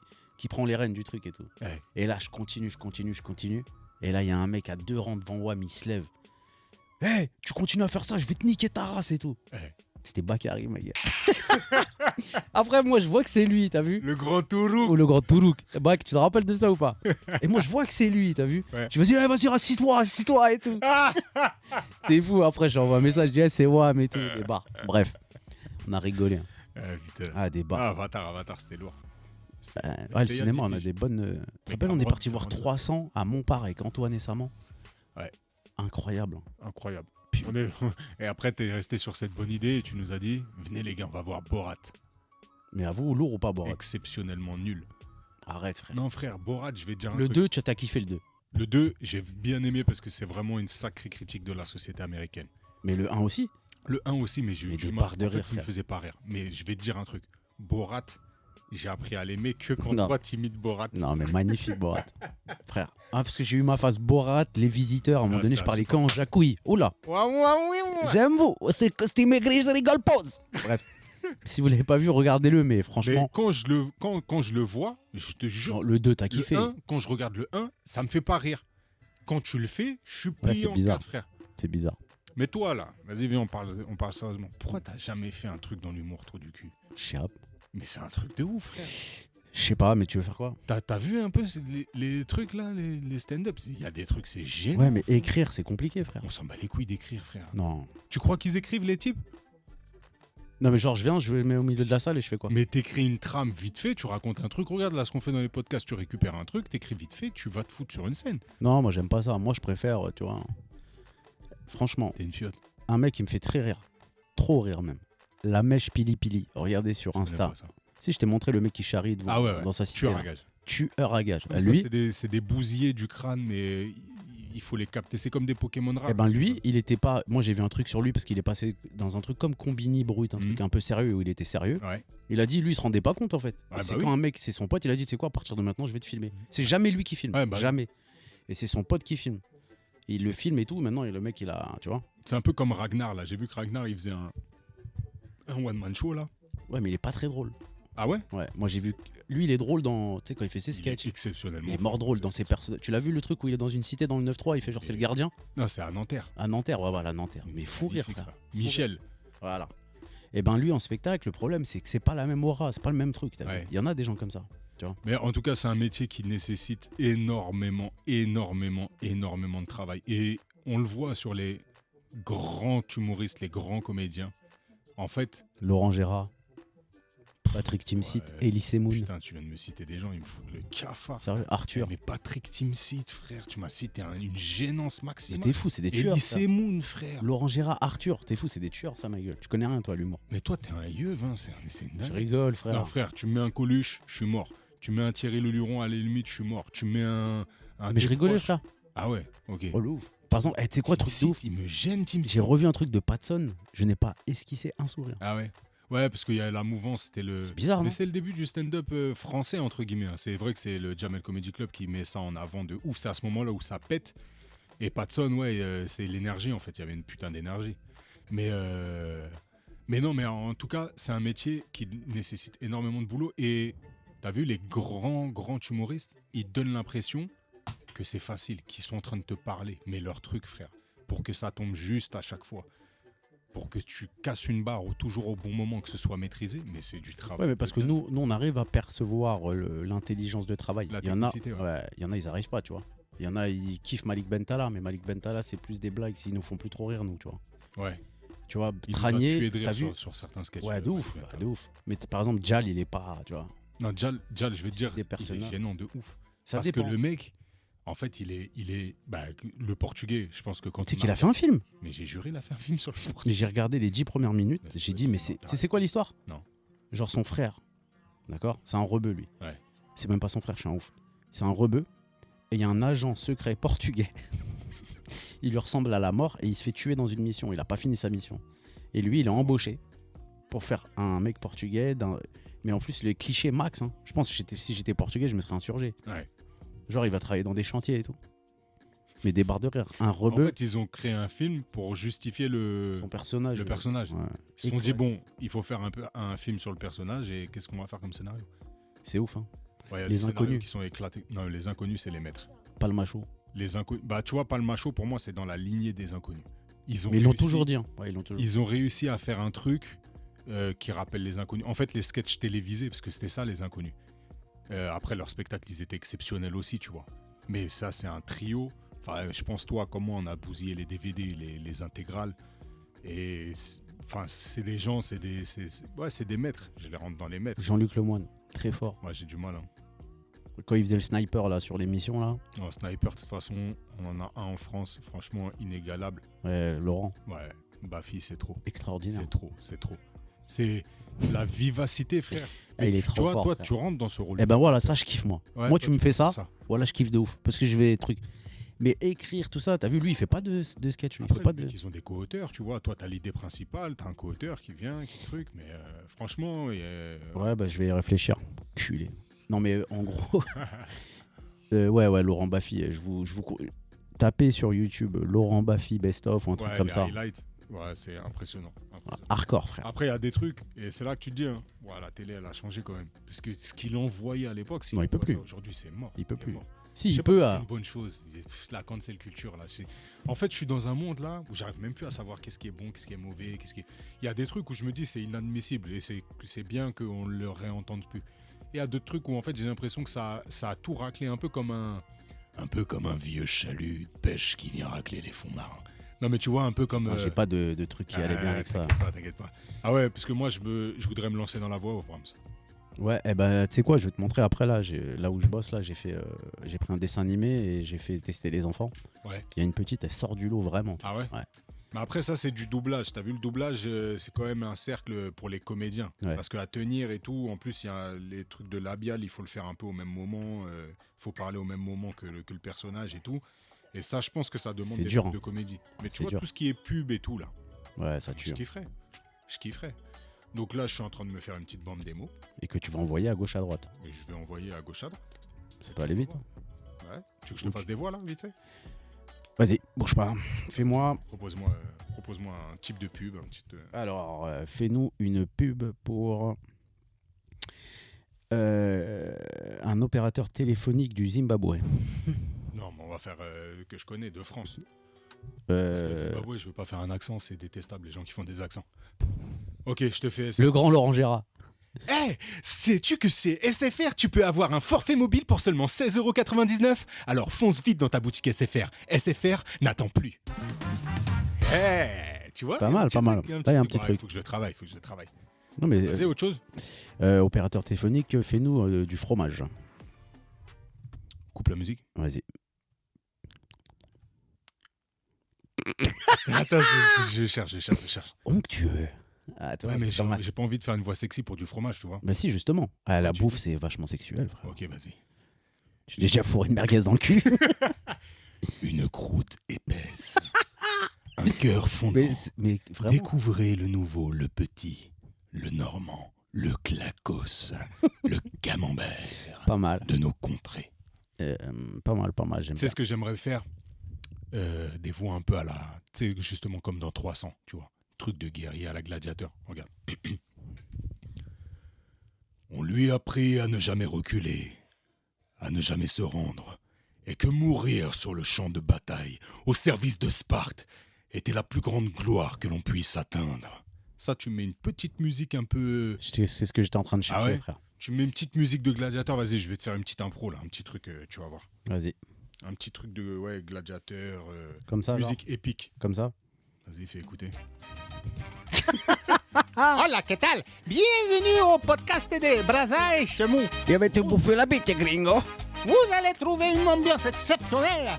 prend les rênes du truc et tout. Ouais. Et là je continue. Et là il y a un mec à 2 rangs devant moi, mais il se lève. Hey, tu continues à faire ça, je vais te niquer ta race et tout. Ouais. C'était Bakary, ma gueule. Après, moi, je vois que c'est lui, t'as vu? Le grand Toulouse. Ou le grand Toulouk. Bak, tu te rappelles de ça ou pas? Et moi, je vois que c'est lui, t'as vu? Ouais. Je me dis, vas-y, assis-toi et tout. T'es fou. Après, j'envoie un message, je dis, c'est Wam et tout. Des bars. Bref, on a rigolé. Hein. Putain. Ah, des bars. Avatar, c'était lourd. Le cinéma, on a des bonnes. Tu te rappelles, on est parti voir 300 à Montparnasse avec Antoine et Saman. Ouais. Incroyable. Incroyable. Et après, t'es resté sur cette bonne idée et tu nous as dit, venez les gars, on va voir Borat. Mais à vous, lourd ou pas, Borat? Exceptionnellement nul. Arrête, frère. Non, frère, Borat, je vais te dire un Le truc. 2, tu as kiffé le 2. Le 2, j'ai bien aimé parce que c'est vraiment une sacrée critique de la société américaine. Mais le 1 aussi? Le 1 aussi, mais j'ai eu Mais du des mal. barres de En fait, rire, il me frère. faisait pas rire. Mais je vais te dire un truc. Borat, j'ai appris à l'aimer que quand Non. toi t'imites Borat. Non, mais magnifique, Borat. Frère. Ah, parce que j'ai eu ma phase Borat, les visiteurs. À un moment donné, c'était je parlais super. quand Jacouille. Oula, Ouais. j'aime vous. C'est costume maigri, je rigole, pause. Bref. Si vous l'avez pas vu, regardez-le, mais Mais franchement. quand je le vois, je te jure, Non, le 2, t'as kiffé. le 1, quand je regarde le 1, ça me fait pas rire. Quand tu le fais, je suis Ouais, plié c'est en bizarre. 4, frère. C'est bizarre. Mais toi, là, vas-y, viens, on parle sérieusement. Pourquoi t'as jamais fait un truc dans l'humour, trop du cul? Chiap. Mais c'est un truc de ouf, frère. Je sais pas, mais tu veux faire quoi? T'as vu un peu les trucs là, les stand-up? Il y a des trucs, c'est génial. Ouais, mais écrire, c'est compliqué, frère. On s'en bat les couilles d'écrire, frère. Non. Tu crois qu'ils écrivent, les types? Non, mais genre, je viens, je me mets au milieu de la salle et je fais quoi? Mais t'écris une trame vite fait, tu racontes un truc. Regarde là ce qu'on fait dans les podcasts, tu récupères un truc, t'écris vite fait, tu vas te foutre sur une scène. Non, moi, j'aime pas ça. Moi, je préfère, tu vois. Franchement, T'es une fiotte. un mec qui me fait très rire. Trop rire, même. La mèche Pili Pili. Regardez sur Je connais Insta. pas ça. Si, je t'ai montré le mec qui charrie devant, Ah ouais. dans sa cité. Tueur là. à gage. Tueur à gage. Ouais, ça, c'est des bousillés du crâne, mais il faut les capter. C'est comme des Pokémon rares. Eh ben lui, il était pas. Moi, j'ai vu un truc sur lui parce qu'il est passé dans un truc comme Combini Brut, un truc un peu sérieux où il était sérieux. Ouais. Il a dit, lui, il se rendait pas compte en fait. Ouais, Et c'est bah quand oui. un mec, c'est son pote, il a dit, c'est quoi, à partir de maintenant, je vais te filmer. C'est jamais lui qui filme, Ouais, bah oui. jamais. Et c'est son pote qui filme. Et il le filme et tout. Maintenant, le mec, il a, tu vois. C'est un peu comme Ragnar là. J'ai vu que Ragnar il faisait un one-man show là. Ouais, mais il est pas très drôle. Ah ouais? Ouais, moi j'ai vu. Lui, il est drôle dans. Tu sais, quand il fait ses Il est sketchs. exceptionnellement. Il est mort fort, drôle c'est dans ça. ses personnages. Tu l'as vu le truc où il est dans une cité dans le 9-3, il fait genre c'est le gardien Non, c'est à Nanterre. à Nanterre, ouais, voilà, Nanterre. Mais fou rire, Magnifique, frère. là. Michel. Voilà. Et ben lui en spectacle, le problème c'est que c'est pas la même aura, c'est pas le même truc. T'as vu. Ouais. Il y en a des gens comme ça. Mais en tout cas, c'est un métier qui nécessite énormément de travail. Et on le voit sur les grands humoristes, les grands comédiens. En fait, Laurent Gérard, Patrick Timsit, Ouais. Elise Moon. putain, tu viens de me citer des gens, ils me foutent le cafard. Sérieux, Arthur. Mais Patrick Timsit, frère, tu m'as cité une gênance Mais maximale. t'es fou, c'est des tueurs. Elise ça. Moon, frère. Laurent Gérard, Arthur, t'es fou, c'est des tueurs, ça, ma gueule. Tu connais rien, toi, à l'humour. Mais toi, t'es un yeux, hein, c'est une Je dingue. rigole, frère. Non, frère, tu me mets un Coluche, je suis mort. Tu mets un Thierry Le Luron, à la limite, je suis mort. Tu mets un Mais je rigolais, Desproges. frère. Ah ouais, ok. Oh, le ouf. Par exemple, tu sais quoi, truc de Timsit, ouf. il me gêne, Timsit. J'ai revu un truc de Patson, je n'ai pas esquissé un sourire. Ah ouais. Ouais, parce qu'il y a la mouvance, c'était le. C'est bizarre, Mais non? c'est le début du stand-up français, entre guillemets. hein. C'est vrai que c'est le Jamel Comedy Club qui met ça en avant de ouf. C'est à ce moment-là où ça pète. Et Patson, ouais, c'est l'énergie, en fait. Il y avait une putain d'énergie. Mais non, mais en tout cas, c'est un métier qui nécessite énormément de boulot. Et t'as vu, les grands humoristes, ils donnent l'impression que c'est facile, qu'ils sont en train de te parler. Mais leur truc, frère, pour que ça tombe juste à chaque fois. Pour que tu casses une barre toujours au bon moment, que ce soit maîtrisé, mais c'est du travail. Ouais, mais parce de que dingue. nous, on arrive à percevoir l'intelligence de travail. La Il y en a, technicité, ouais. il y en a, ils arrivent pas, tu vois. Il y en a, ils kiffent Malik Bentala, mais Malik Bentala, c'est plus des blagues, ils nous font plus trop rire, nous, tu vois. Ouais. Tu vois, Il nous a Tranier, tué de t'as rire vu? sur certains sketchs. Ouais, de ouf, Malik Bentala. de ouf. Mais par exemple, Jal, il est pas, tu vois. Non, Jal, je vais te dire, Des il est personnages. gênant de ouf. Ça Parce dépend. que le mec, en fait, il est le portugais. Je pense que quand Tu sais on qu'il a fait un film. Mais j'ai juré, il a fait un film sur le portugais. Mais j'ai regardé les 10 premières minutes, Mais c'est j'ai pas dit, mais film, tu sais, c'est quoi l'histoire? Non. Genre son frère, d'accord? C'est un rebeu, lui. Ouais. C'est même pas son frère, je suis un ouf. C'est un rebeu, et il y a un agent secret portugais. Il lui ressemble à la mort, et il se fait tuer dans une mission. Il a pas fini sa mission. Et lui, il est embauché pour faire un mec portugais. Mais en plus, les clichés max. hein. Je pense que si j'étais portugais, je me serais insurgé. Ouais. Genre, il va travailler dans des chantiers et tout. Mais des barres de rire. Un En rebeu, fait, ils ont créé un film pour justifier son personnage. le personnage. Ouais. Ils se Et sont dit, quoi bon, il faut faire un film sur le personnage et qu'est-ce qu'on va faire comme scénario? C'est ouf, hein. Ouais, il y a Les des scénarios Inconnus. qui sont éclatés. Non, les inconnus, c'est les maîtres. Pas le macho. Les inconnus. Bah, tu vois, Palma Show, pour moi, c'est dans la lignée des inconnus. Mais ils l'ont toujours dit. hein. Ouais, ils l'ont toujours dit. Ils ont réussi à faire un truc qui rappelle les inconnus. En fait, les sketchs télévisés, parce que c'était ça, les inconnus. Après, leurs spectacles, ils étaient exceptionnels aussi, tu vois. Mais ça, c'est un trio. Enfin, je pense, toi, comment on a bousillé les DVD, les intégrales. Et enfin, c'est des gens, c'est des maîtres. Je les rentre dans les maîtres. Jean-Luc Lemoyne, très fort. Moi, j'ai du mal. Hein. Quand il faisait le sniper là sur l'émission là, Un sniper, de toute façon, on en a un en France, franchement, inégalable. ouais, Laurent, Ouais, Bafi, c'est trop. extraordinaire. C'est trop. C'est la vivacité, frère. Ah, il est tu trop vois, fort, toi, frère. tu rentres dans ce rôle. Et ben voilà, ça je kiffe moi. Ouais, Moi toi, tu me fais ça, ça. voilà je kiffe de ouf. Parce que je vais truc. Mais écrire tout ça, t'as vu, lui il fait pas de sketch, lui, il Après, fait pas les de. mecs, ils ont des co-auteurs, tu vois. Toi, t'as l'idée principale, t'as un co-auteur qui vient, qui truc, mais franchement, Ouais, bah je vais y réfléchir. Culé. Non mais en gros. Ouais, Laurent Baffy. Je vous tapez sur YouTube Laurent Baffy Best of ou un truc ouais, comme les ça. highlights, ouais, c'est impressionnant. Hardcore, frère. Après, il y a des trucs, et c'est là que tu te dis, hein, ouais, la télé, elle a changé quand même. Parce que ce qu'il envoyait à l'époque, Non, il peut plus. Aujourd'hui, c'est mort. Il peut est plus. mort. Si, Je sais il pas peut. si c'est une bonne chose. La cancel culture, là. En fait, je suis dans un monde là où j'arrive même plus à savoir qu'est-ce qui est bon, qu'est-ce qui est mauvais, Il y a des trucs où je me dis c'est inadmissible et c'est bien qu'on le réentende plus. il y a d'autres trucs où en fait j'ai l'impression que ça a tout raclé un peu comme un vieux chalut de pêche qui vient racler les fonds marins. Non mais tu vois un peu comme Attends, j'ai pas de truc qui allait bien avec ça. T'inquiète pas. Ah ouais, parce que moi je voudrais me lancer dans la voix au Brahms. Ouais, tu sais quoi, je vais te montrer après là où je bosse là, j'ai pris un dessin animé et j'ai fait tester les enfants. Ouais. Il y a une petite, elle sort du lot vraiment. Ah ouais. Mais après ça c'est du doublage. T'as vu le doublage, c'est quand même un cercle pour les comédiens. Ouais. Parce qu'à tenir et tout, en plus il y a les trucs de labial, il faut le faire un peu au même moment, faut parler au même moment que le personnage et tout. Et ça je pense que ça demande C'est des dur, trucs de comédie. Mais tu vois dur. tout ce qui est pub et tout là, Ouais, ça tue. je kifferais. Donc là je suis en train de me faire une petite bande démo. Et que tu vas envoyer à gauche à droite. Et je vais envoyer à gauche à droite. Ça peut aller vite. Ouais. Tu veux que je te fasse des voix là, vite fait? Vas-y, bouge pas. Fais-moi. Propose-moi un type de pub. Alors, fais-nous une pub pour un opérateur téléphonique du Zimbabwe. Non, mais on va faire que je connais, de France. Parce que le Zimbabwe, je veux pas faire un accent, c'est détestable les gens qui font des accents. Ok, je te fais... Le grand Laurent Gérard. Eh, sais-tu que chez SFR, tu peux avoir un forfait mobile pour seulement 16,99 €? Alors fonce vite dans ta boutique SFR. SFR n'attend plus. Eh, tu vois? Pas mal. Là, il y a un petit truc. Il faut que je le travaille, Non, mais Vas-y, autre chose? opérateur téléphonique, fais-nous du fromage. Coupe la musique. Vas-y. Attends, je cherche. Onctueux. Ah, toi, Ouais, mais c'est pas mal. j'ai pas envie de faire une voix sexy pour du fromage, tu vois. Bah si, justement. Ah, la tu bouffe, dis c'est vachement sexuel, frère. Ok, vas-y. J'ai déjà fourré une merguez dans le cul. Une croûte épaisse. Un cœur fondant. mais vraiment. Découvrez le nouveau, le petit, le normand, le clacos, le camembert Pas mal. de nos contrées. Pas mal, j'aime C'est bien. ce que j'aimerais faire. Des voix un peu à la... Tu sais, justement comme dans 300, tu vois. Truc de guerrier à la gladiateur. Regarde. On lui a appris à ne jamais reculer, à ne jamais se rendre, et que mourir sur le champ de bataille, au service de Sparte, était la plus grande gloire que l'on puisse atteindre. Ça, tu mets une petite musique un peu... C'est ce que j'étais en train de chercher, Ah ouais? frère. Tu mets une petite musique de gladiateur. Vas-y, je vais te faire une petite impro, là. Un petit truc, tu vas voir. Vas-y. Un petit truc de gladiateur, Comme ça, musique épique. Comme ça. Vas-y, fais écouter. Hola, ¿qué tal? Bienvenue au podcast de Braza et Chemou. Il avait te bouffer la bite, gringo. Vous allez trouver une ambiance exceptionnelle.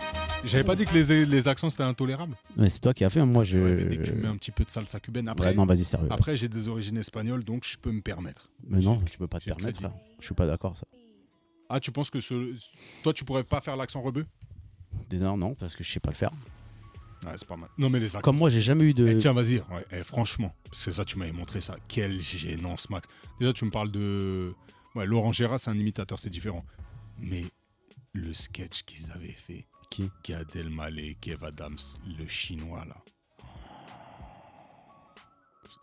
J'avais pas dit que les accents c'était intolérable. Mais c'est toi qui as fait, moi je. Ouais, mais dès que tu mets un petit peu de salsa cubaine. Après, Ouais, non, vas-y, sérieux. après j'ai des origines espagnoles, donc je peux me permettre. Mais non, tu peux pas te j'ai le permettre, crédit. frère. Je suis pas d'accord, ça. Ah, tu penses que toi tu pourrais pas faire l'accent rebeu? Désolé, non, parce que je sais pas le faire. Ouais, c'est pas mal. Non, mais les accents. Comme moi, j'ai jamais eu de. Eh, tiens, vas-y. Ouais, franchement, parce que ça, tu m'avais montré ça. Quelle gênance, Max. Déjà, tu me parles de. Ouais, Laurent Gérard, c'est un imitateur, c'est différent. Mais le sketch qu'ils avaient fait. Qui? Gad Elmaleh, Kev Adams, le chinois, là.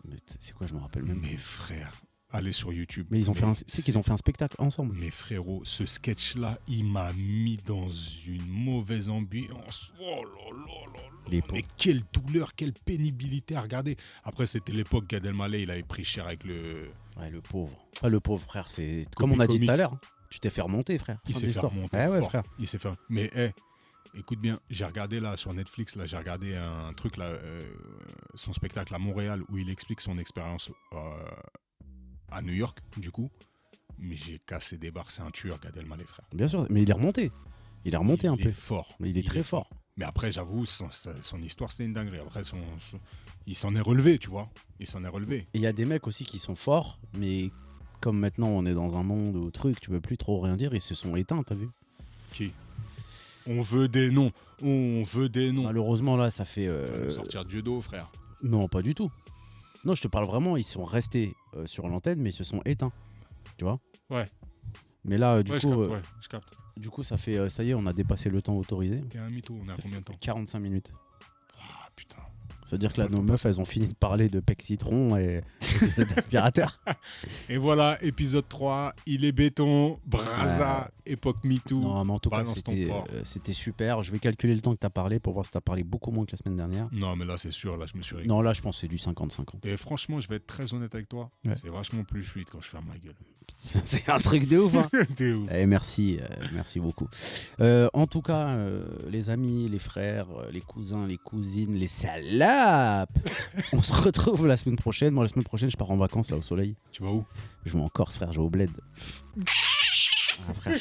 Mais c'est quoi, je me rappelle même. Mes frères, allez sur YouTube. Mais ils ont fait c'est qu'ils ont fait un spectacle ensemble. Mes frérots, ce sketch-là, il m'a mis dans une mauvaise ambiance. Oh là là là là. Les pauvres. Mais quelle douleur, quelle pénibilité à regarder. Après, c'était l'époque Gad Elmaleh, il avait pris cher avec le... Ouais, le pauvre. Pas le pauvre, frère. C'est comme on a dit comique. tout à l'heure. Tu t'es fait remonter, frère. Il Fin s'est de fait l'histoire. remonter Ouais, fort. frère. Il s'est fait... Mais, écoute bien, j'ai regardé là, sur Netflix, là, j'ai regardé un truc, là, son spectacle à Montréal, où il explique son expérience à New York, du coup. Mais j'ai cassé des barres, c'est un tueur, Gad Elmaleh, frère. Bien sûr, mais il est remonté. Il est remonté un Il peu. est fort. Mais il est très fort. Mais après, j'avoue, son histoire, c'était une dinguerie. Après, il s'en est relevé, tu vois. Il s'en est relevé. Et il y a des mecs aussi qui sont forts, mais comme maintenant on est dans un monde où tu peux plus trop rien dire, ils se sont éteints, t'as vu? Qui? On veut des noms. On veut des noms. Malheureusement, là, ça fait. Tu vas nous sortir Dieu d'eau, frère. Non, pas du tout. Non, je te parle vraiment, ils sont restés sur l'antenne, mais ils se sont éteints. Tu vois? Ouais. Mais là, Ouais, je capte. du coup, ça fait. Ça y est, on a dépassé le temps autorisé. T'es un mytho. On est à Ça combien de fait temps? 45 minutes. Ah, putain. C'est-à-dire que là, Ouais, nos t'en meufs, elles ont fini de parler de pec citron et d'aspirateur. Et voilà, épisode 3. Il est béton. Braza. Époque MeToo. Non, mais en tout cas, Balance ton porc. c'était super. Je vais calculer le temps que tu as parlé pour voir si tu as parlé beaucoup moins que la semaine dernière. Non, mais là, c'est sûr. Là, je me suis réglé. Non, là, je pense que c'est du 50-50. Et franchement, je vais être très honnête avec toi. Ouais. C'est vachement plus fluide quand je ferme ma gueule. C'est un truc de ouf. Hein. T'es ouf. Merci beaucoup. En tout cas, les amis, les frères, les cousins, les cousines, les salapes, on se retrouve la semaine prochaine. Moi, la semaine prochaine, je pars en vacances là au soleil. Tu vas où? Je vais en Corse, frère, je vais au bled. Ah, frère,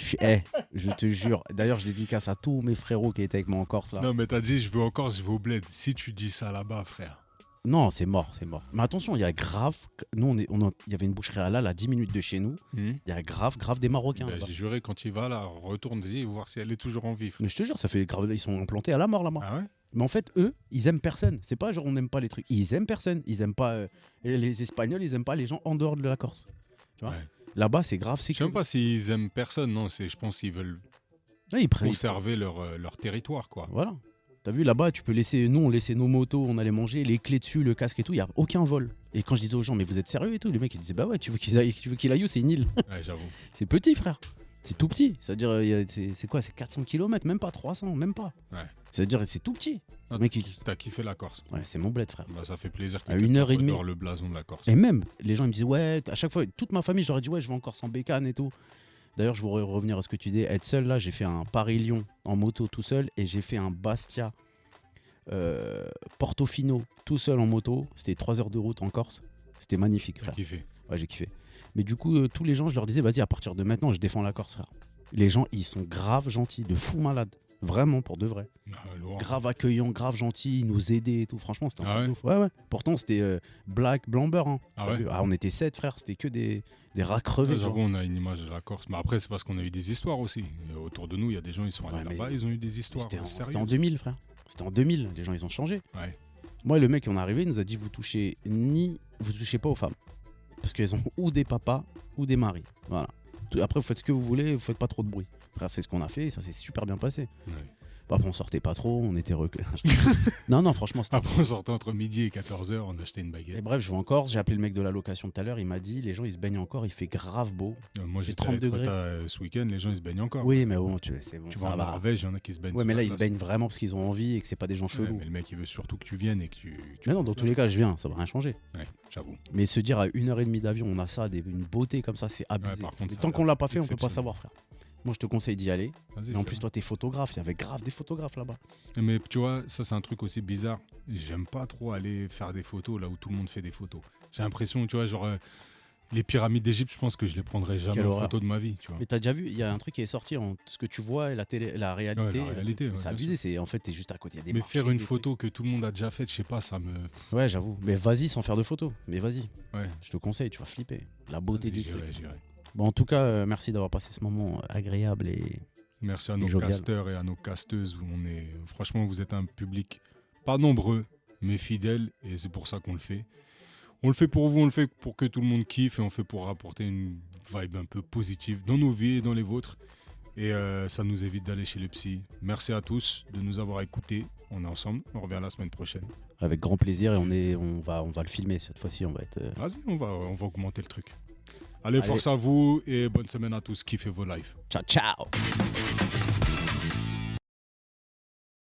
je te jure. D'ailleurs, je dédicace à tous mes frérots qui étaient avec moi en Corse là. Non, mais t'as dit, je vais en Corse, je vais au bled. Si tu dis ça là-bas, frère. Non, c'est mort. Mais attention, il y a grave. Nous, il y avait une boucherie halal à 10 minutes de chez nous. Il y a grave des Marocains. Ben, j'ai juré, quand il va là, retourne-y, voir si elle est toujours en vie. Mais je te jure, ça fait grave. Ils sont implantés à la mort là-bas. Ah ouais? Mais en fait, eux, ils aiment personne. C'est pas genre on n'aime pas les trucs. Ils aiment personne. Ils aiment pas les Espagnols. Ils aiment pas les gens en dehors de la Corse. Tu vois? Ouais. Là-bas, c'est grave. Je sais même pas s'ils aiment personne, non. Je pense qu'ils veulent Ouais, ils prennent. conserver leur territoire, quoi. Voilà. T'as vu là-bas, tu peux laisser. Nous, on laissait nos motos, on allait manger, les clés dessus, le casque et tout. Il y a aucun vol. Et quand je disais aux gens, mais vous êtes sérieux et tout, les mecs ils disaient bah ouais, tu veux qu'il aille où? C'est une île. Ouais, j'avoue. C'est petit, frère. C'est tout petit. C'est-à-dire, c'est quoi? C'est 400 km, même pas 300, même pas. Ouais. C'est-à-dire, c'est tout petit. Ah, Mec, t'as kiffé la Corse. Ouais, c'est mon bled, frère. Bah, ça fait plaisir que À 1h30. adore le blason de la Corse. Et même, les gens ils me disaient ouais, à chaque fois, toute ma famille, je leur ai dit ouais, je vais en Corse en bécane et tout. D'ailleurs, je voudrais revenir à ce que tu disais, être seul là. J'ai fait un Paris-Lyon en moto tout seul et j'ai fait un Bastia Portofino tout seul en moto. C'était 3 heures de route en Corse. C'était magnifique, T'as frère. kiffé. Ouais, j'ai kiffé. Mais du coup, tous les gens, je leur disais vas-y, à partir de maintenant, je défends la Corse, frère. Les gens, ils sont grave gentils, de fou malades. Vraiment, pour de vrai. Lourd. Grave accueillants, grave gentils, ils nous aidaient et tout. Franchement, c'était un Ah truc ouais de ouf. Ouais, ouais. Pourtant, c'était black, blanc, beurre. Hein. Ah T'as ouais vu? On était 7 frères, c'était que des rats crevés. Ouais, genre. j'avoue, on a une image de la Corse. Mais après, c'est parce qu'on a eu des histoires aussi. Autour de nous, il y a des gens, ils sont allés Ouais, mais- là-bas, ils ont eu des histoires. C'était en sérieuses. 2000, frère. C'était en 2000. Les gens, ils ont changé. Ouais. Moi, le mec, on est arrivé, il nous a dit vous touchez pas aux femmes. Parce qu'elles ont ou des papas ou des maris. Voilà. Après, vous faites ce que vous voulez, vous faites pas trop de bruit. Frère, c'est ce qu'on a fait et ça s'est super bien passé. Ouais. Après, on sortait pas trop, on était non, franchement, c'était. Après, on sortait entre midi et 14h, on achetait une Et baguette. bref, je vais en Corse, j'ai appelé le mec de la location tout à l'heure, il m'a dit les gens ils se baignent encore, il fait grave beau. Moi, j'ai j'étais 30 à degrés. Etretat, ce week-end, les gens, ils se baignent encore. Oui, mais bon, c'est bon. Tu ça vas en va. Norvège, il y en a qui se baignent. Ouais, mais sur là la ils se place. baignent vraiment parce qu'ils ont envie et que c'est pas des gens Ouais, chelous. mais le mec, il veut surtout que tu viennes et que tu Mais non, dans restes tous là. les cas, je viens, ça va rien changer. Ouais, j'avoue. Mais se dire à 1h30 d'avion, on a ça, une beauté comme ça, c'est abusé. par contre, Et ça tant a qu'on l'a pas fait, on peut pas exceptionnel. savoir, frère. Moi, je te conseille d'y aller. Vas-y, Et en je plus, viens. toi, t'es photographe. Il y avait grave des photographes là-bas. Mais tu vois, ça, c'est un truc aussi bizarre. J'aime pas trop aller faire des photos là où tout le monde fait des photos. J'ai l'impression, tu vois, genre, les pyramides d'Égypte, je pense que je les prendrai jamais Quelle en horreur. photo de ma vie, tu vois. Mais t'as déjà vu, il y a un truc qui est sorti en ce que tu vois et la réalité. Ouais, la réalité, ouais, c'est bien abusé. C'est en fait, t'es juste à côté. Il y a des Mais marchés, faire une des photo que tout le monde a déjà faite, je sais pas, ça me. trucs. Ouais, j'avoue. Mais vas-y sans faire de photos. Mais vas-y. Ouais. Je te conseille, tu vas flipper. La beauté Vas-y, du truc. j'irai. Bon, en tout cas, merci d'avoir passé ce moment agréable et Merci à nos jovial. casteurs et à nos casteuses. Franchement, vous êtes un public pas nombreux, mais fidèle, et c'est pour ça qu'on le fait. On le fait pour vous, on le fait pour que tout le monde kiffe, et on fait pour apporter une vibe un peu positive dans nos vies et dans les vôtres. Et ça nous évite d'aller chez le psy. Merci à tous de nous avoir écoutés. On est ensemble, on revient la semaine prochaine. avec grand plaisir. Et on va le filmer cette fois-ci. On va être. Vas-y, on va augmenter le truc. Allez, force à vous et bonne semaine à tous. Kiffez vos lives. Ciao, ciao.